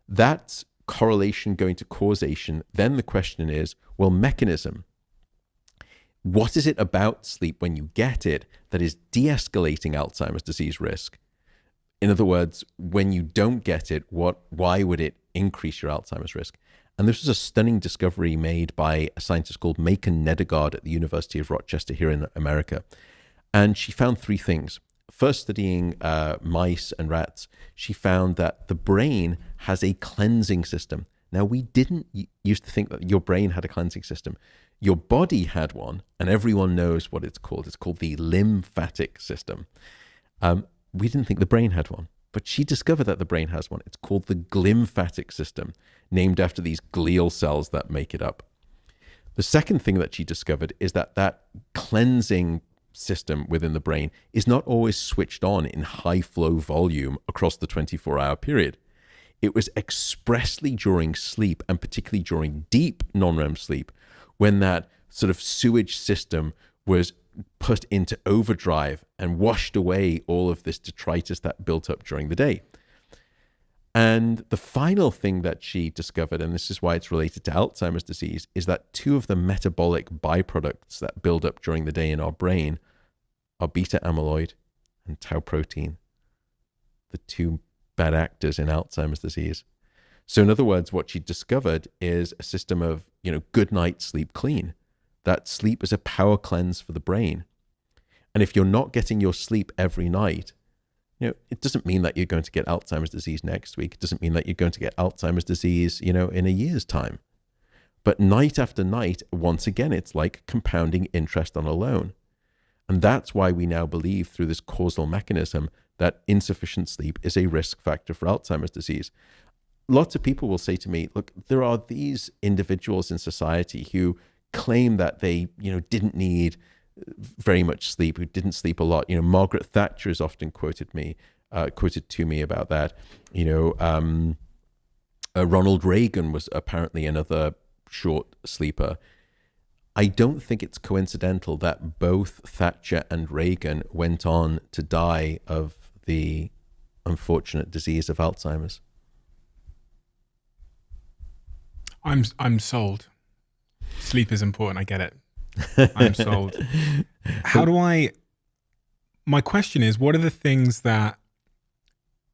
That's correlation going to causation. Then the question is, well, mechanism. What is it about sleep when you get it that is de-escalating Alzheimer's disease risk? In other words, when you don't get it, why would it increase your Alzheimer's risk? And this was a stunning discovery made by a scientist called Macon Nedergaard at the University of Rochester here in America. And she found three things. First, studying mice and rats, she found that the brain has a cleansing system. Now, we didn't used to think that your brain had a cleansing system. Your body had one, and everyone knows what it's called. It's called the lymphatic system. We didn't think the brain had one, but she discovered that the brain has one. It's called the glymphatic system, named after these glial cells that make it up. The second thing that she discovered is that cleansing system within the brain is not always switched on in high flow volume across the 24-hour period. It was expressly during sleep, and particularly during deep non-REM sleep, when that sort of sewage system was put into overdrive and washed away all of this detritus that built up during the day. And the final thing that she discovered, and this is why it's related to Alzheimer's disease, is that 2 of the metabolic byproducts that build up during the day in our brain are beta amyloid and tau protein, the 2 bad actors in Alzheimer's disease. So in other words, what she discovered is a system of, good night, sleep clean. That sleep is a power cleanse for the brain. And if you're not getting your sleep every night, it doesn't mean that you're going to get Alzheimer's disease next week. It doesn't mean that you're going to get Alzheimer's disease, in a year's time. But night after night, once again, it's like compounding interest on a loan. And that's why we now believe through this causal mechanism that insufficient sleep is a risk factor for Alzheimer's disease. Lots of people will say to me, look, there are these individuals in society who claim that they, didn't need very much sleep, who didn't sleep a lot. Margaret Thatcher is often quoted to me about that. Ronald Reagan was apparently another short sleeper. I don't think it's coincidental that both Thatcher and Reagan went on to die of the unfortunate disease of Alzheimer's. I'm sold. Sleep is important. I get it. I'm sold. My question is, what are the things that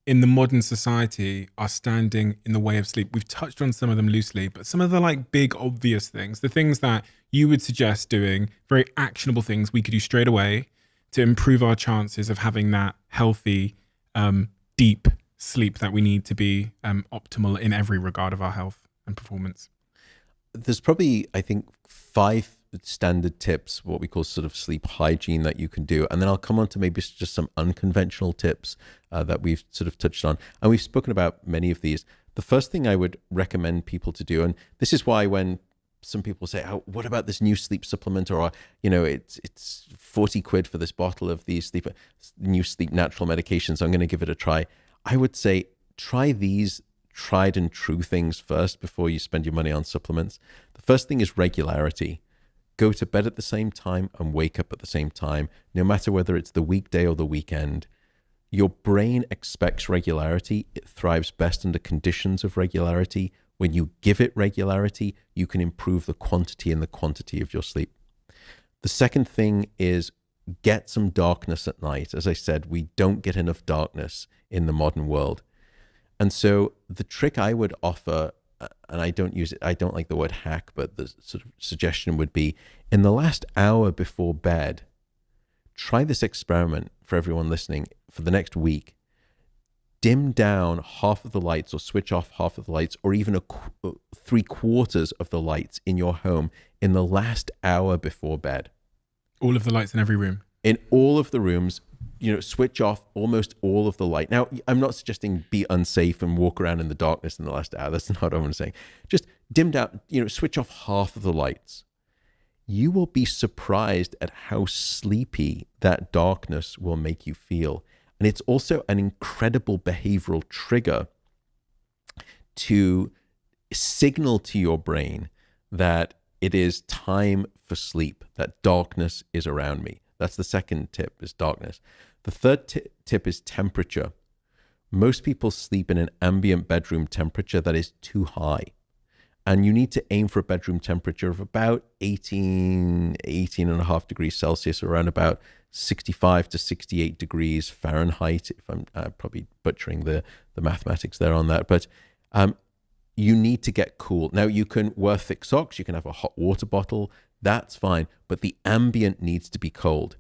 in the modern society are standing in the way of sleep? We've touched on some of them loosely, but some of the big obvious things, the things that you would suggest doing, very actionable things we could do straight away to improve our chances of having that healthy, deep sleep that we need to be optimal in every regard of our health and performance. There's probably, I think, 5 standard tips, what we call sort of sleep hygiene that you can do. And then I'll come on to maybe just some unconventional tips that we've sort of touched on. And we've spoken about many of these. The first thing I would recommend people to do, and this is why when some people say, oh, what about this new sleep supplement? Or, it's 40 quid for this bottle of these new sleep natural medications. I'm going to give it a try. I would say, try these tried and true things first before you spend your money on supplements. The first thing is regularity. Go to bed at the same time and wake up at the same time, no matter whether it's the weekday or the weekend. Your brain expects regularity. It thrives best under conditions of regularity. When you give it regularity, you can improve the quantity and the quantity of your sleep. The second thing is get some darkness at night. As I said, we don't get enough darkness in the modern world. And so the trick I would offer, and I don't use it, I don't like the word hack, but the sort of suggestion would be, in the last hour before bed, try this experiment for everyone listening for the next week. Dim down half of the lights or switch off half of the lights or even 3/4 of the lights in your home in the last hour before bed. All of the lights in every room? In all of the rooms. Switch off almost all of the light. Now, I'm not suggesting be unsafe and walk around in the darkness in the last hour. That's not what I'm saying. Just dim down, switch off half of the lights. You will be surprised at how sleepy that darkness will make you feel. And it's also an incredible behavioral trigger to signal to your brain that it is time for sleep, that darkness is around me. That's the second tip, is darkness. The third tip is temperature. Most people sleep in an ambient bedroom temperature that is too high. And you need to aim for a bedroom temperature of about 18.5 degrees Celsius, around about 65 to 68 degrees Fahrenheit, if I'm probably butchering the mathematics there on that. But you need to get cool. Now, you can wear thick socks, you can have a hot water bottle, that's fine. But the ambient needs to be cold,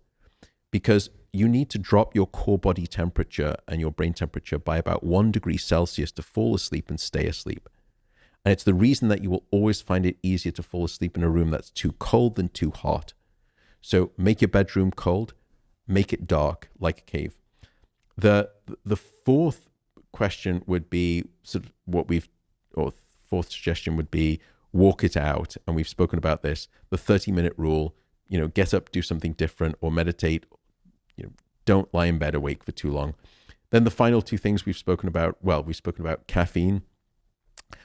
because you need to drop your core body temperature and your brain temperature by about 1 degree Celsius to fall asleep and stay asleep. And it's the reason that you will always find it easier to fall asleep in a room that's too cold than too hot. So make your bedroom cold, make it dark like a cave. The fourth question would be sort of fourth suggestion would be walk it out. And we've spoken about this, the 30-minute rule, get up, do something different, or meditate. Don't lie in bed awake for too long. Then the final 2 things we've spoken about, we've spoken about caffeine.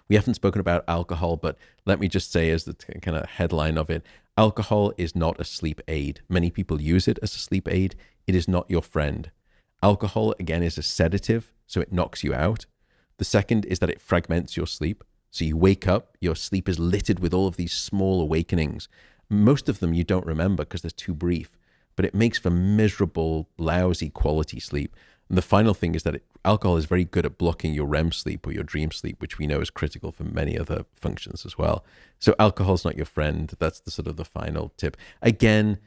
We haven't spoken about alcohol, but let me just say as the kind of headline of it, Alcohol is not a sleep aid. Many people use it as a sleep aid. It is not your friend. Alcohol, again, is a sedative, so it knocks you out. The second is that it fragments your sleep. So you wake up, your sleep is littered with all of these small awakenings. Most of them you don't remember because they're too brief, but it makes for miserable, lousy quality sleep. And the final thing is that alcohol is very good at blocking your REM sleep or your dream sleep, which we know is critical for many other functions as well. So alcohol's not your friend. That's the sort of the final tip. Again,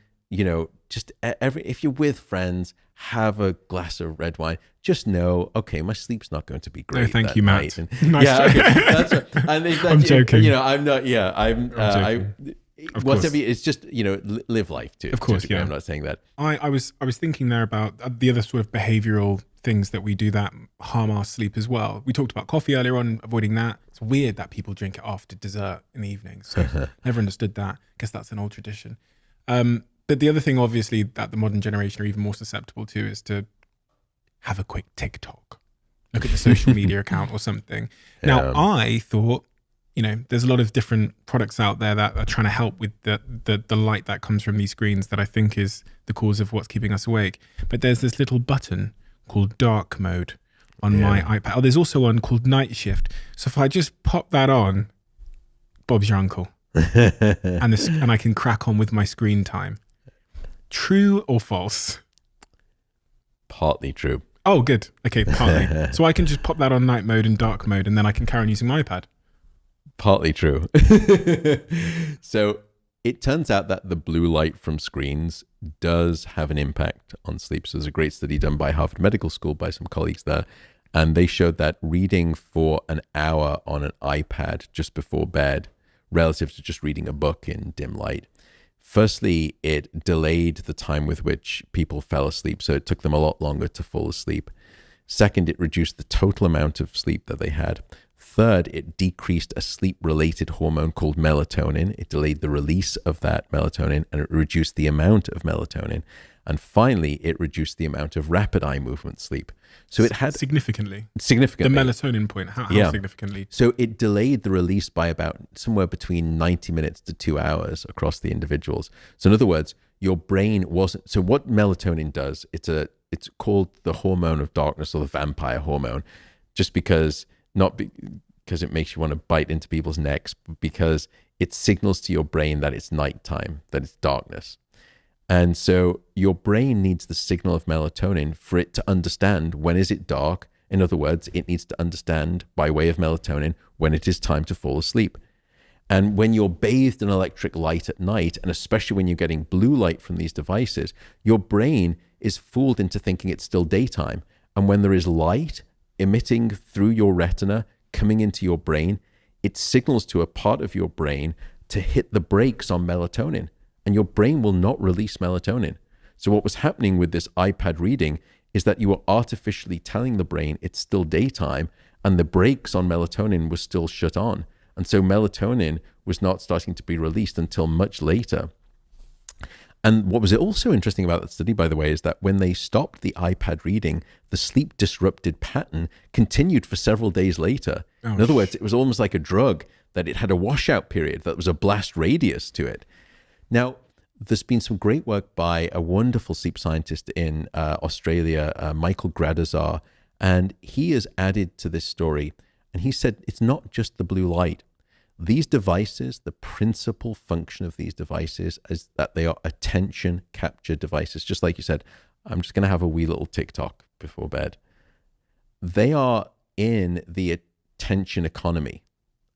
just if you're with friends, have a glass of red wine. Just know, okay, my sleep's not going to be great. No, thank you, Matt. And, nice yeah, okay, that's right. And I'm joking. I'm not. Yeah, I'm joking. Whatever. It's just live life too. Of course, yeah. I'm not saying that. I was thinking there about the other sort of behavioral things that we do that harm our sleep as well. We talked about coffee earlier on, avoiding that. It's weird that people drink it after dessert in the evening. So never understood that. Guess that's an old tradition. But the other thing, obviously, that the modern generation are even more susceptible to is to have a quick TikTok. Look at the social media account or something. Now, I thought, there's a lot of different products out there that are trying to help with the light that comes from these screens that I think is the cause of what's keeping us awake. But there's this little button called dark mode on my iPad. Oh, there's also one called night shift. So if I just pop that on, Bob's your uncle. and I can crack on with my screen time. True or false? Partly true. Oh, good. Okay, partly. So I can just pop that on night mode and dark mode, and then I can carry on using my iPad. Partly true. So it turns out that the blue light from screens does have an impact on sleep. So there's a great study done by Harvard Medical School by some colleagues there, and they showed that reading for an hour on an iPad just before bed, relative to just reading a book in dim light, firstly, it delayed the time with which people fell asleep, so it took them a lot longer to fall asleep. Second, it reduced the total amount of sleep that they had. Third, it decreased a sleep-related hormone called melatonin. It delayed the release of that melatonin, and it reduced the amount of melatonin. And finally, it reduced the amount of rapid eye movement sleep. So it had significantly. The melatonin point, how significantly? So it delayed the release by about somewhere between 90 minutes to 2 hours across the individuals. So in other words, your brain wasn't. So what melatonin does? It's called the hormone of darkness or the vampire hormone, just because because it makes you want to bite into people's necks, but because it signals to your brain that it's nighttime, that it's darkness. And so your brain needs the signal of melatonin for it to understand when is it dark. In other words, it needs to understand by way of melatonin when it is time to fall asleep. And when you're bathed in electric light at night, and especially when you're getting blue light from these devices, your brain is fooled into thinking it's still daytime. And when there is light emitting through your retina, coming into your brain, it signals to a part of your brain to hit the brakes on melatonin. And your brain will not release melatonin. So what was happening with this iPad reading is that you were artificially telling the brain it's still daytime, and the brakes on melatonin were still shut on. And so melatonin was not starting to be released until much later. And what was also interesting about that study, by the way, is that when they stopped the iPad reading, the sleep disrupted pattern continued for several days later. In other words, it was almost like a drug, that it had a washout period, that was a blast radius to it. Now, there's been some great work by a wonderful sleep scientist in Australia, Michael Gradazar, and he has added to this story. And he said it's not just the blue light. These devices, the principal function of these devices is that they are attention capture devices. Just like you said, I'm just going to have a wee little TikTok before bed. They are in the attention economy,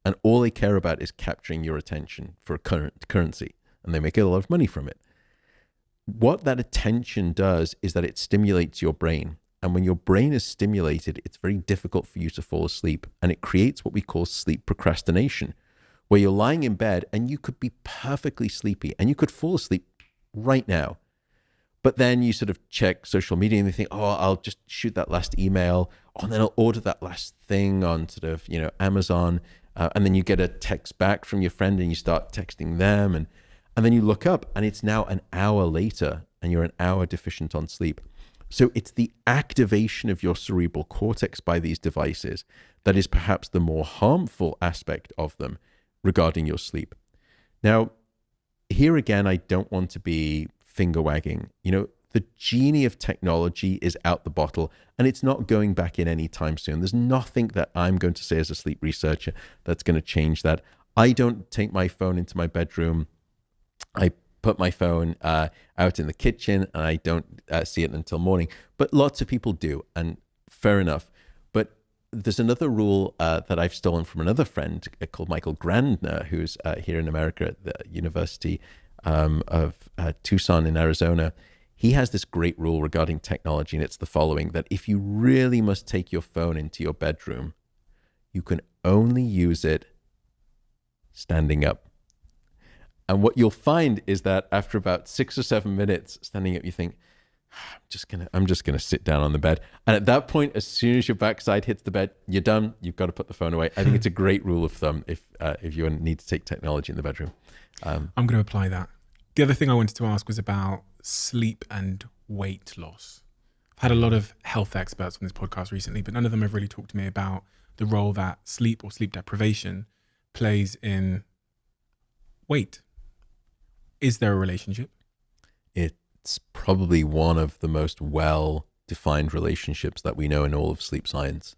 and all they care about is capturing your attention for currency. And they make a lot of money from it. What that attention does is that it stimulates your brain. And when your brain is stimulated, it's very difficult for you to fall asleep. And it creates what we call sleep procrastination, where you're lying in bed and you could be perfectly sleepy and you could fall asleep right now. But then you sort of check social media and you think, oh, I'll just shoot that last email. Oh, and then I'll order that last thing on sort of, Amazon. And then you get a text back from your friend and you start texting them. And then you look up and it's now an hour later and you're an hour deficient on sleep. So it's the activation of your cerebral cortex by these devices that is perhaps the more harmful aspect of them regarding your sleep. Now, here again, I don't want to be finger wagging. The genie of technology is out the bottle, and it's not going back in anytime soon. There's nothing that I'm going to say as a sleep researcher that's going to change that. I don't take my phone into my bedroom. I put my phone out in the kitchen, and I don't see it until morning. But lots of people do, and fair enough. But there's another rule that I've stolen from another friend called Michael Grandner, who's here in America at the University of Tucson in Arizona. He has this great rule regarding technology, and it's the following: that if you really must take your phone into your bedroom, you can only use it standing up. And what you'll find is that after about 6 or 7 minutes standing up, you think, I'm just gonna sit down on the bed. And at that point, as soon as your backside hits the bed, you're done. You've got to put the phone away. I think it's a great rule of thumb if you need to take technology in the bedroom. I'm going to apply that. The other thing I wanted to ask was about sleep and weight loss. I've had a lot of health experts on this podcast recently, but none of them have really talked to me about the role that sleep or sleep deprivation plays in weight. Is there a relationship? It's probably one of the most well-defined relationships that we know in all of sleep science.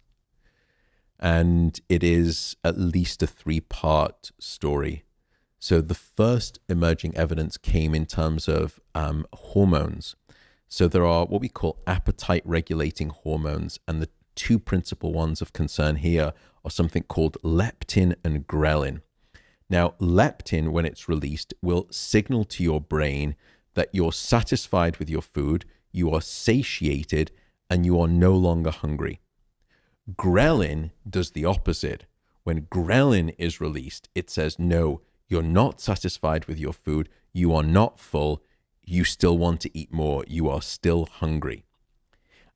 And it is at least a 3-part story. So the first emerging evidence came in terms of hormones. So there are what we call appetite regulating hormones, and the 2 principal ones of concern here are something called leptin and ghrelin. Now, leptin, when it's released, will signal to your brain that you're satisfied with your food, you are satiated, and you are no longer hungry. Ghrelin does the opposite. When ghrelin is released, it says, no, you're not satisfied with your food, you are not full, you still want to eat more, you are still hungry.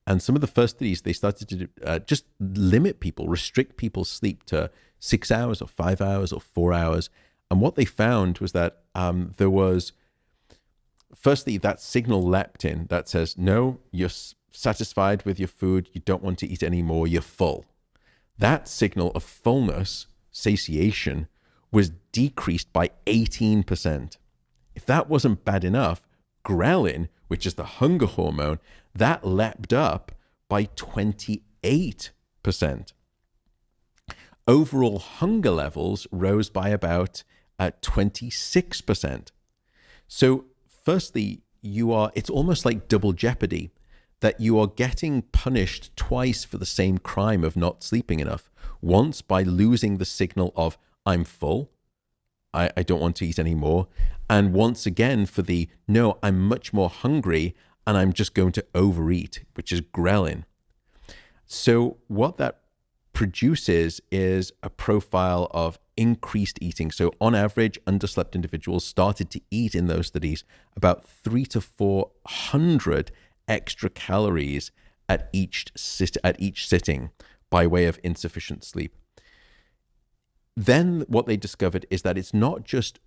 And some of the first studies, they started to just limit people, restrict people's sleep to 6 hours or 5 hours or 4 hours. And what they found was that there was, firstly, that signal leptin that says, no, you're satisfied with your food, you don't want to eat anymore, you're full. That signal of fullness, satiation, was decreased by 18%. If that wasn't bad enough, ghrelin, which is the hunger hormone, that leapt up by 28%. Overall hunger levels rose by about 26%. So firstly, it's almost like double jeopardy, that you are getting punished twice for the same crime of not sleeping enough. Once by losing the signal of, I'm full, I don't want to eat anymore. And once again for the, no, I'm much more hungry and I'm just going to overeat, which is ghrelin. So what that produces is a profile of increased eating. So on average, underslept individuals started to eat in those studies about 300 to 400 extra calories at each sitting by way of insufficient sleep. Then what they discovered is that it's not just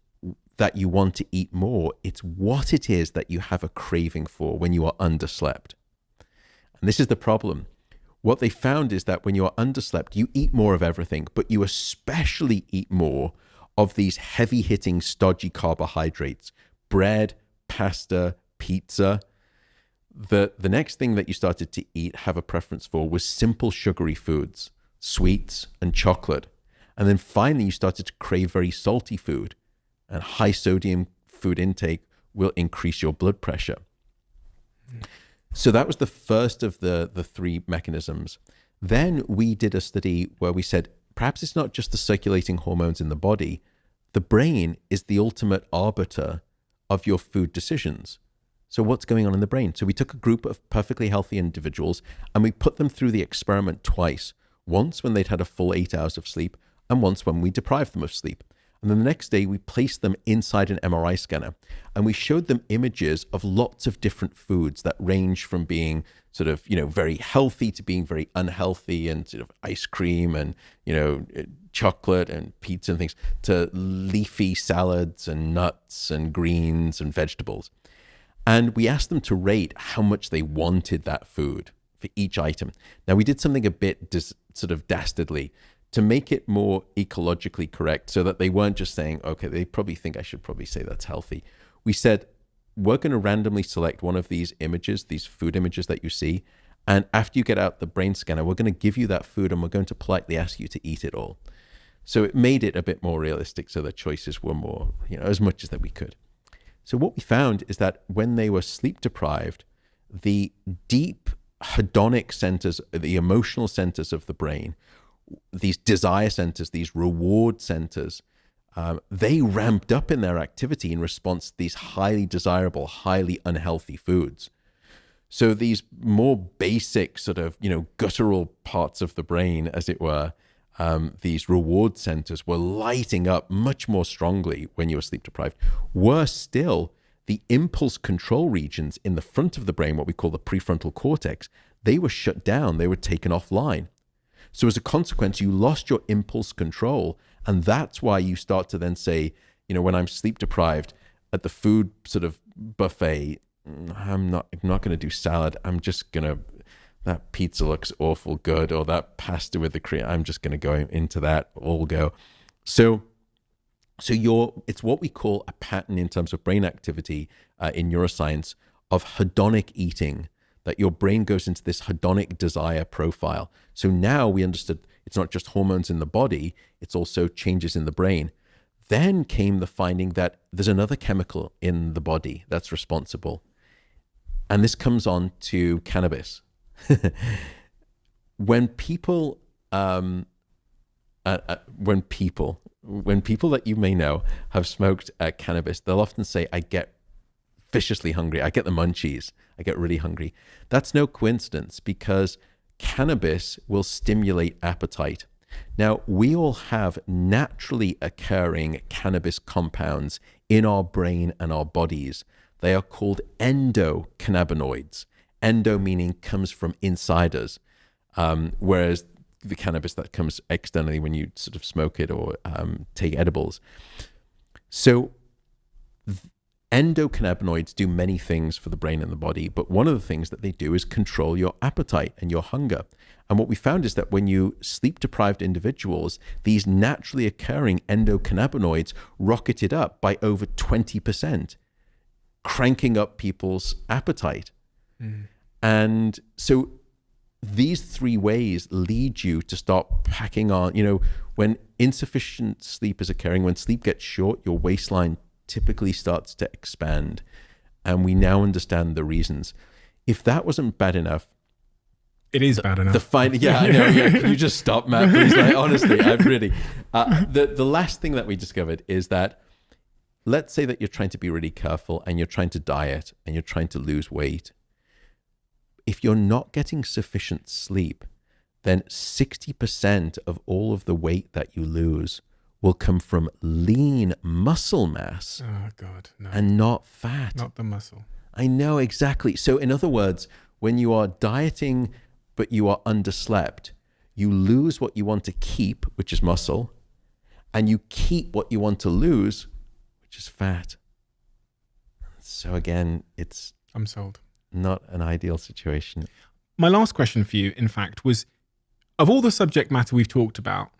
that you want to eat more, it's what it is that you have a craving for when you are underslept. And this is the problem. What they found is that when you are underslept, you eat more of everything, but you especially eat more of these heavy-hitting, stodgy carbohydrates: bread, pasta, pizza. The next thing that you started to eat, have a preference for, was simple sugary foods, sweets and chocolate. And then finally, you started to crave very salty food, and high sodium food intake will increase your blood pressure. So that was the first of the 3 mechanisms. Then we did a study where we said, perhaps it's not just the circulating hormones in the body. The brain is the ultimate arbiter of your food decisions. So what's going on in the brain? So we took a group of perfectly healthy individuals and we put them through the experiment twice. Once when they'd had a full 8 hours of sleep, and once when we deprived them of sleep. And then the next day we placed them inside an MRI scanner and we showed them images of lots of different foods that range from being sort of, very healthy to being very unhealthy, and sort of ice cream and, chocolate and pizza and things, to leafy salads and nuts and greens and vegetables. And we asked them to rate how much they wanted that food for each item. Now we did something a bit sort of dastardly. to make it more ecologically correct so that they weren't just saying, okay, they probably think I should probably say that's healthy. We said, we're going to randomly select one of these images, these food images that you see. And after you get out the brain scanner, we're going to give you that food and we're going to politely ask you to eat it all. So it made it a bit more realistic so the choices were more, as much as that we could. So what we found is that when they were sleep deprived, the deep hedonic centers, the emotional centers of the brain, these desire centers, these reward centers, they ramped up in their activity in response to these highly desirable, highly unhealthy foods. So these more basic sort of, guttural parts of the brain, as it were, these reward centers were lighting up much more strongly when you were sleep deprived. Worse still, the impulse control regions in the front of the brain, what we call the prefrontal cortex, they were shut down, they were taken offline. So as a consequence, you lost your impulse control. And that's why you start to then say, when I'm sleep deprived at the food sort of buffet, I'm not going to do salad. I'm just going to, that pizza looks awful good, or that pasta with the cream, I'm just going to go into that, all go. So it's what we call a pattern in terms of brain activity in neuroscience of hedonic eating, that your brain goes into this hedonic desire profile. So now we understood it's not just hormones in the body, it's also changes in the brain. Then came the finding that there's another chemical in the body that's responsible. And this comes on to cannabis. When people that you may know have smoked cannabis, they'll often say, I get viciously hungry. I get the munchies. I get really hungry. That's no coincidence, because cannabis will stimulate appetite. Now, we all have naturally occurring cannabis compounds in our brain and our bodies. They are called endocannabinoids. Endo meaning comes from inside us, whereas the cannabis that comes externally when you sort of smoke it or take edibles. So endocannabinoids do many things for the brain and the body, but one of the things that they do is control your appetite and your hunger. And what we found is that when you sleep-deprived individuals, these naturally occurring endocannabinoids rocketed up by over 20%, cranking up people's appetite. And so these three ways lead you to start packing on, when insufficient sleep is occurring, when sleep gets short, your waistline typically starts to expand. And we now understand the reasons. If that wasn't bad enough, it is bad enough. I know. Yeah. Can you just stop, Matt? Please, honestly, I've really. The last thing that we discovered is that, let's say that you're trying to be really careful and you're trying to diet and you're trying to lose weight. If you're not getting sufficient sleep, then 60% of all of the weight that you lose will come from lean muscle mass. Oh, God, no. And not fat. Not the muscle. I know, exactly. So in other words, when you are dieting but you are underslept, you lose what you want to keep, which is muscle, and you keep what you want to lose, which is fat. So again, I'm sold. Not an ideal situation. My last question for you, in fact, was, of all the subject matter we've talked about,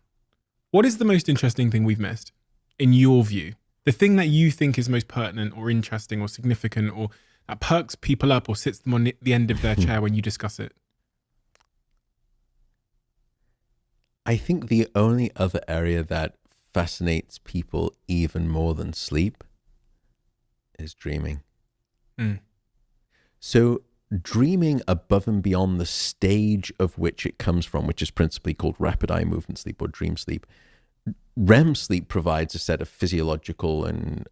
what is the most interesting thing we've missed, in your view? The thing that you think is most pertinent or interesting or significant, or that perks people up or sits them on the end of their chair when you discuss it? I think the only other area that fascinates people even more than sleep is dreaming. So dreaming above and beyond the stage of which it comes from, which is principally called rapid eye movement sleep or dream sleep. REM sleep provides a set of physiological and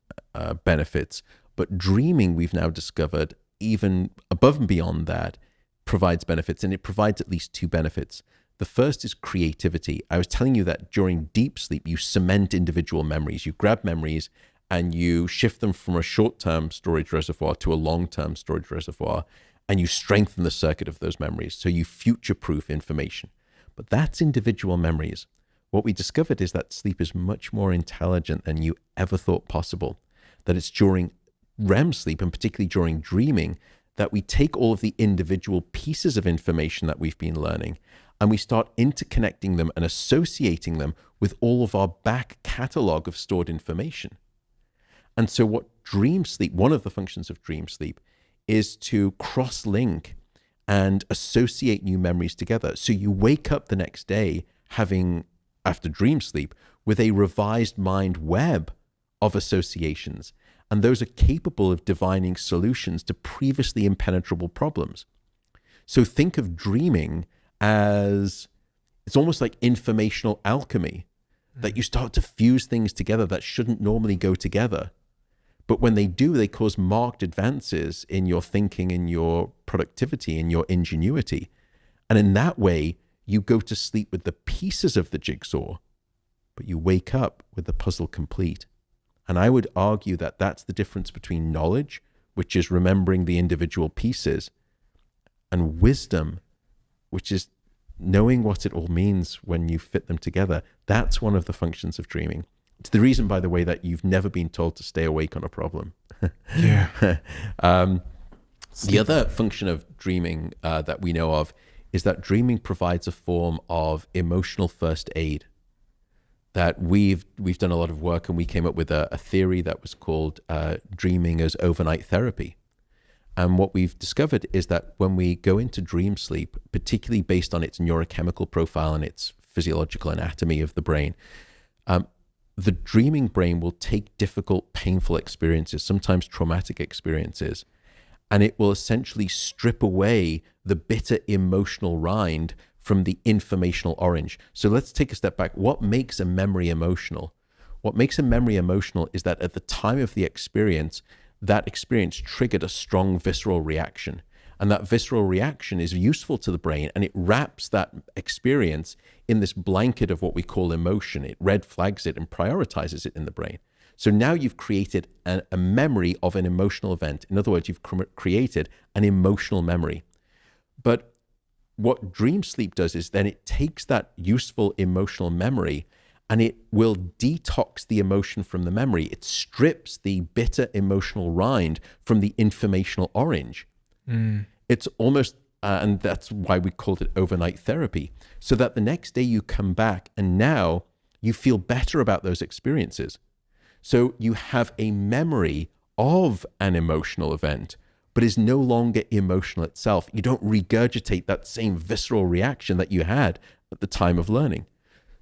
benefits, but dreaming, we've now discovered, even above and beyond that, provides benefits, and it provides at least two benefits. The first is creativity. I was telling you that during deep sleep, you cement individual memories. You grab memories and you shift them from a short-term storage reservoir to a long-term storage reservoir, and you strengthen the circuit of those memories. So you future-proof information. But that's individual memories. What we discovered is that sleep is much more intelligent than you ever thought possible. That it's during REM sleep, and particularly during dreaming, that we take all of the individual pieces of information that we've been learning, and we start interconnecting them and associating them with all of our back catalog of stored information. And so what dream sleep, one of the functions of dream sleep, is to cross-link and associate new memories together. So you wake up the next day after dream sleep, with a revised mind web of associations. And those are capable of divining solutions to previously impenetrable problems. So think of dreaming as, it's almost like informational alchemy, that you start to fuse things together that shouldn't normally go together. But when they do, they cause marked advances in your thinking, in your productivity, in your ingenuity. And in that way, you go to sleep with the pieces of the jigsaw, but you wake up with the puzzle complete. And I would argue that that's the difference between knowledge, which is remembering the individual pieces, and wisdom, which is knowing what it all means when you fit them together. That's one of the functions of dreaming. It's the reason, by the way, that you've never been told to stay awake on a problem. Yeah. The other function of dreaming that we know of is that dreaming provides a form of emotional first aid. That we've done a lot of work, and we came up with a theory that was called dreaming as overnight therapy. And what we've discovered is that when we go into dream sleep, particularly based on its neurochemical profile and its physiological anatomy of the brain, the dreaming brain will take difficult, painful experiences, sometimes traumatic experiences, and it will essentially strip away the bitter emotional rind from the informational orange. So let's take a step back. What makes a memory emotional? What makes a memory emotional is that at the time of the experience, that experience triggered a strong visceral reaction. And that visceral reaction is useful to the brain, and it wraps that experience in this blanket of what we call emotion. It red flags it and prioritizes it in the brain. So now you've created a memory of an emotional event. In other words, you've created an emotional memory. But what dream sleep does is then it takes that useful emotional memory and it will detox the emotion from the memory. It strips the bitter emotional rind from the informational orange. It's almost, and that's why we called it overnight therapy, so that the next day you come back and now you feel better about those experiences. So you have a memory of an emotional event, but is no longer emotional itself. You don't regurgitate that same visceral reaction that you had at the time of learning.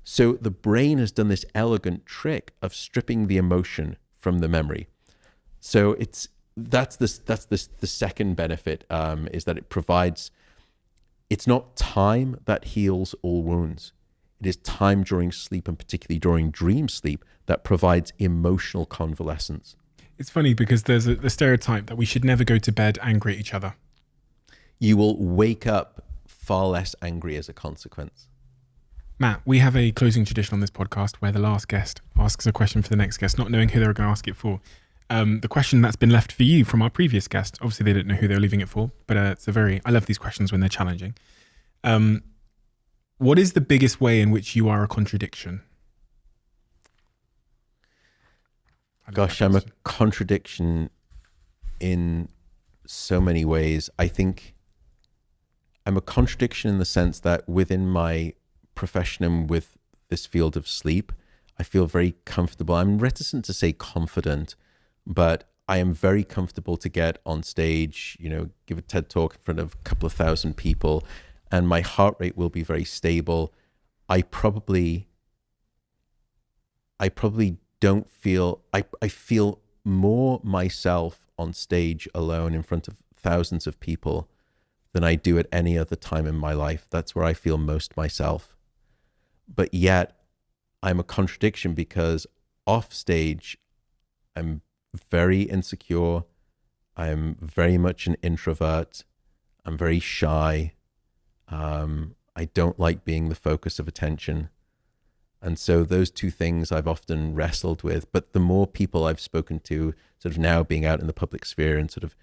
So the brain has done this elegant trick of stripping the emotion from the memory. So that's the second benefit, is that it provides, it's not time that heals all wounds. It is time during sleep, and particularly during dream sleep, that provides emotional convalescence. It's funny because there's the stereotype that we should never go to bed angry at each other. You will wake up far less angry as a consequence. Matt, we have a closing tradition on this podcast where the last guest asks a question for the next guest, not knowing who they're going to ask it for. The question that's been left for you from our previous guest, obviously they didn't know who they were leaving it for, but I love these questions when they're challenging. What is the biggest way in which you are a contradiction? Gosh, I'm a contradiction in so many ways. I think I'm a contradiction in the sense that within my profession and with this field of sleep, I feel very comfortable. I'm reticent to say confident, but I am very comfortable to get on stage, give a TED talk in front of a couple of thousand people, and my heart rate will be very stable. I probably don't feel, I feel more myself on stage alone in front of thousands of people than I do at any other time in my life. That's where I feel most myself. But yet I'm a contradiction because off stage, I'm very insecure. I'm very much an introvert. I'm very shy. I don't like being the focus of attention. And so those two things I've often wrestled with. But the more people I've spoken to, sort of now being out in the public sphere and sort of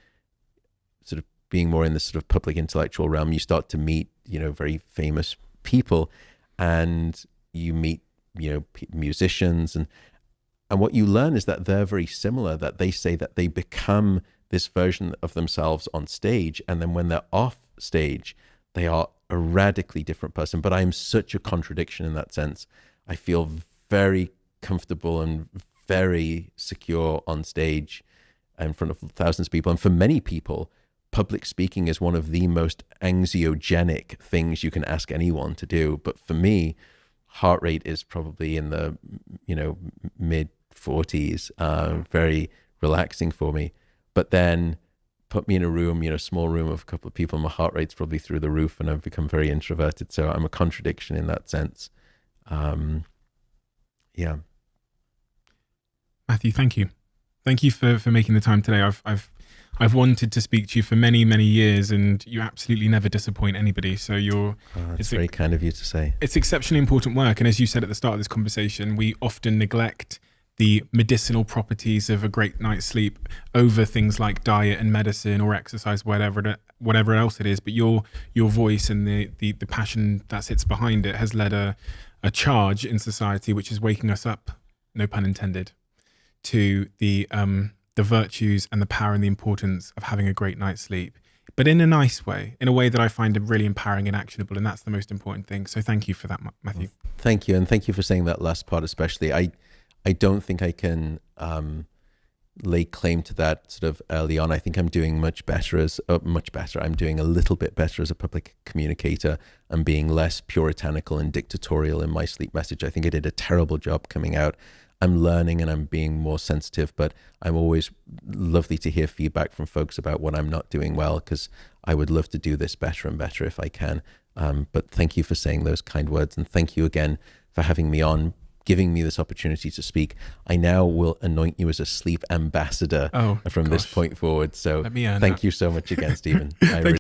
being more in the sort of public intellectual realm, you start to meet, very famous people, and you meet, musicians, and what you learn is that they're very similar, that they say that they become this version of themselves on stage, and then when they're off stage, they are a radically different person, but I'm such a contradiction in that sense. I feel very comfortable and very secure on stage in front of thousands of people. And for many people, public speaking is one of the most anxiogenic things you can ask anyone to do. But for me, heart rate is probably in the, mid 40s, very relaxing for me. But then put me in a room, small room of a couple of people, my heart rate's probably through the roof and I've become very introverted. So I'm a contradiction in that sense. Yeah. Matthew, thank you. Thank you for making the time today. I've wanted to speak to you for many, many years, and you absolutely never disappoint anybody. So it's very kind of you to say. It's exceptionally important work. And as you said at the start of this conversation, we often neglect the medicinal properties of a great night's sleep over things like diet and medicine or exercise, whatever else it is. But your voice and the passion that sits behind it has led a charge in society, which is waking us up, no pun intended, to the virtues and the power and the importance of having a great night's sleep, but in a nice way, in a way that I find really empowering and actionable. And that's the most important thing. So thank you for that, Matthew. Thank you. And thank you for saying that last part, especially. I don't think I can lay claim to that sort of early on. I think I'm doing much better. I'm doing a little bit better as a public communicator and being less puritanical and dictatorial in my sleep message. I think I did a terrible job coming out. I'm learning and I'm being more sensitive, but I'm always lovely to hear feedback from folks about what I'm not doing well, because I would love to do this better and better if I can. But thank you for saying those kind words. And thank you again for having me on, giving me this opportunity to speak. I now will anoint you as a sleep ambassador from this point forward. So thank you so much again, Stephen.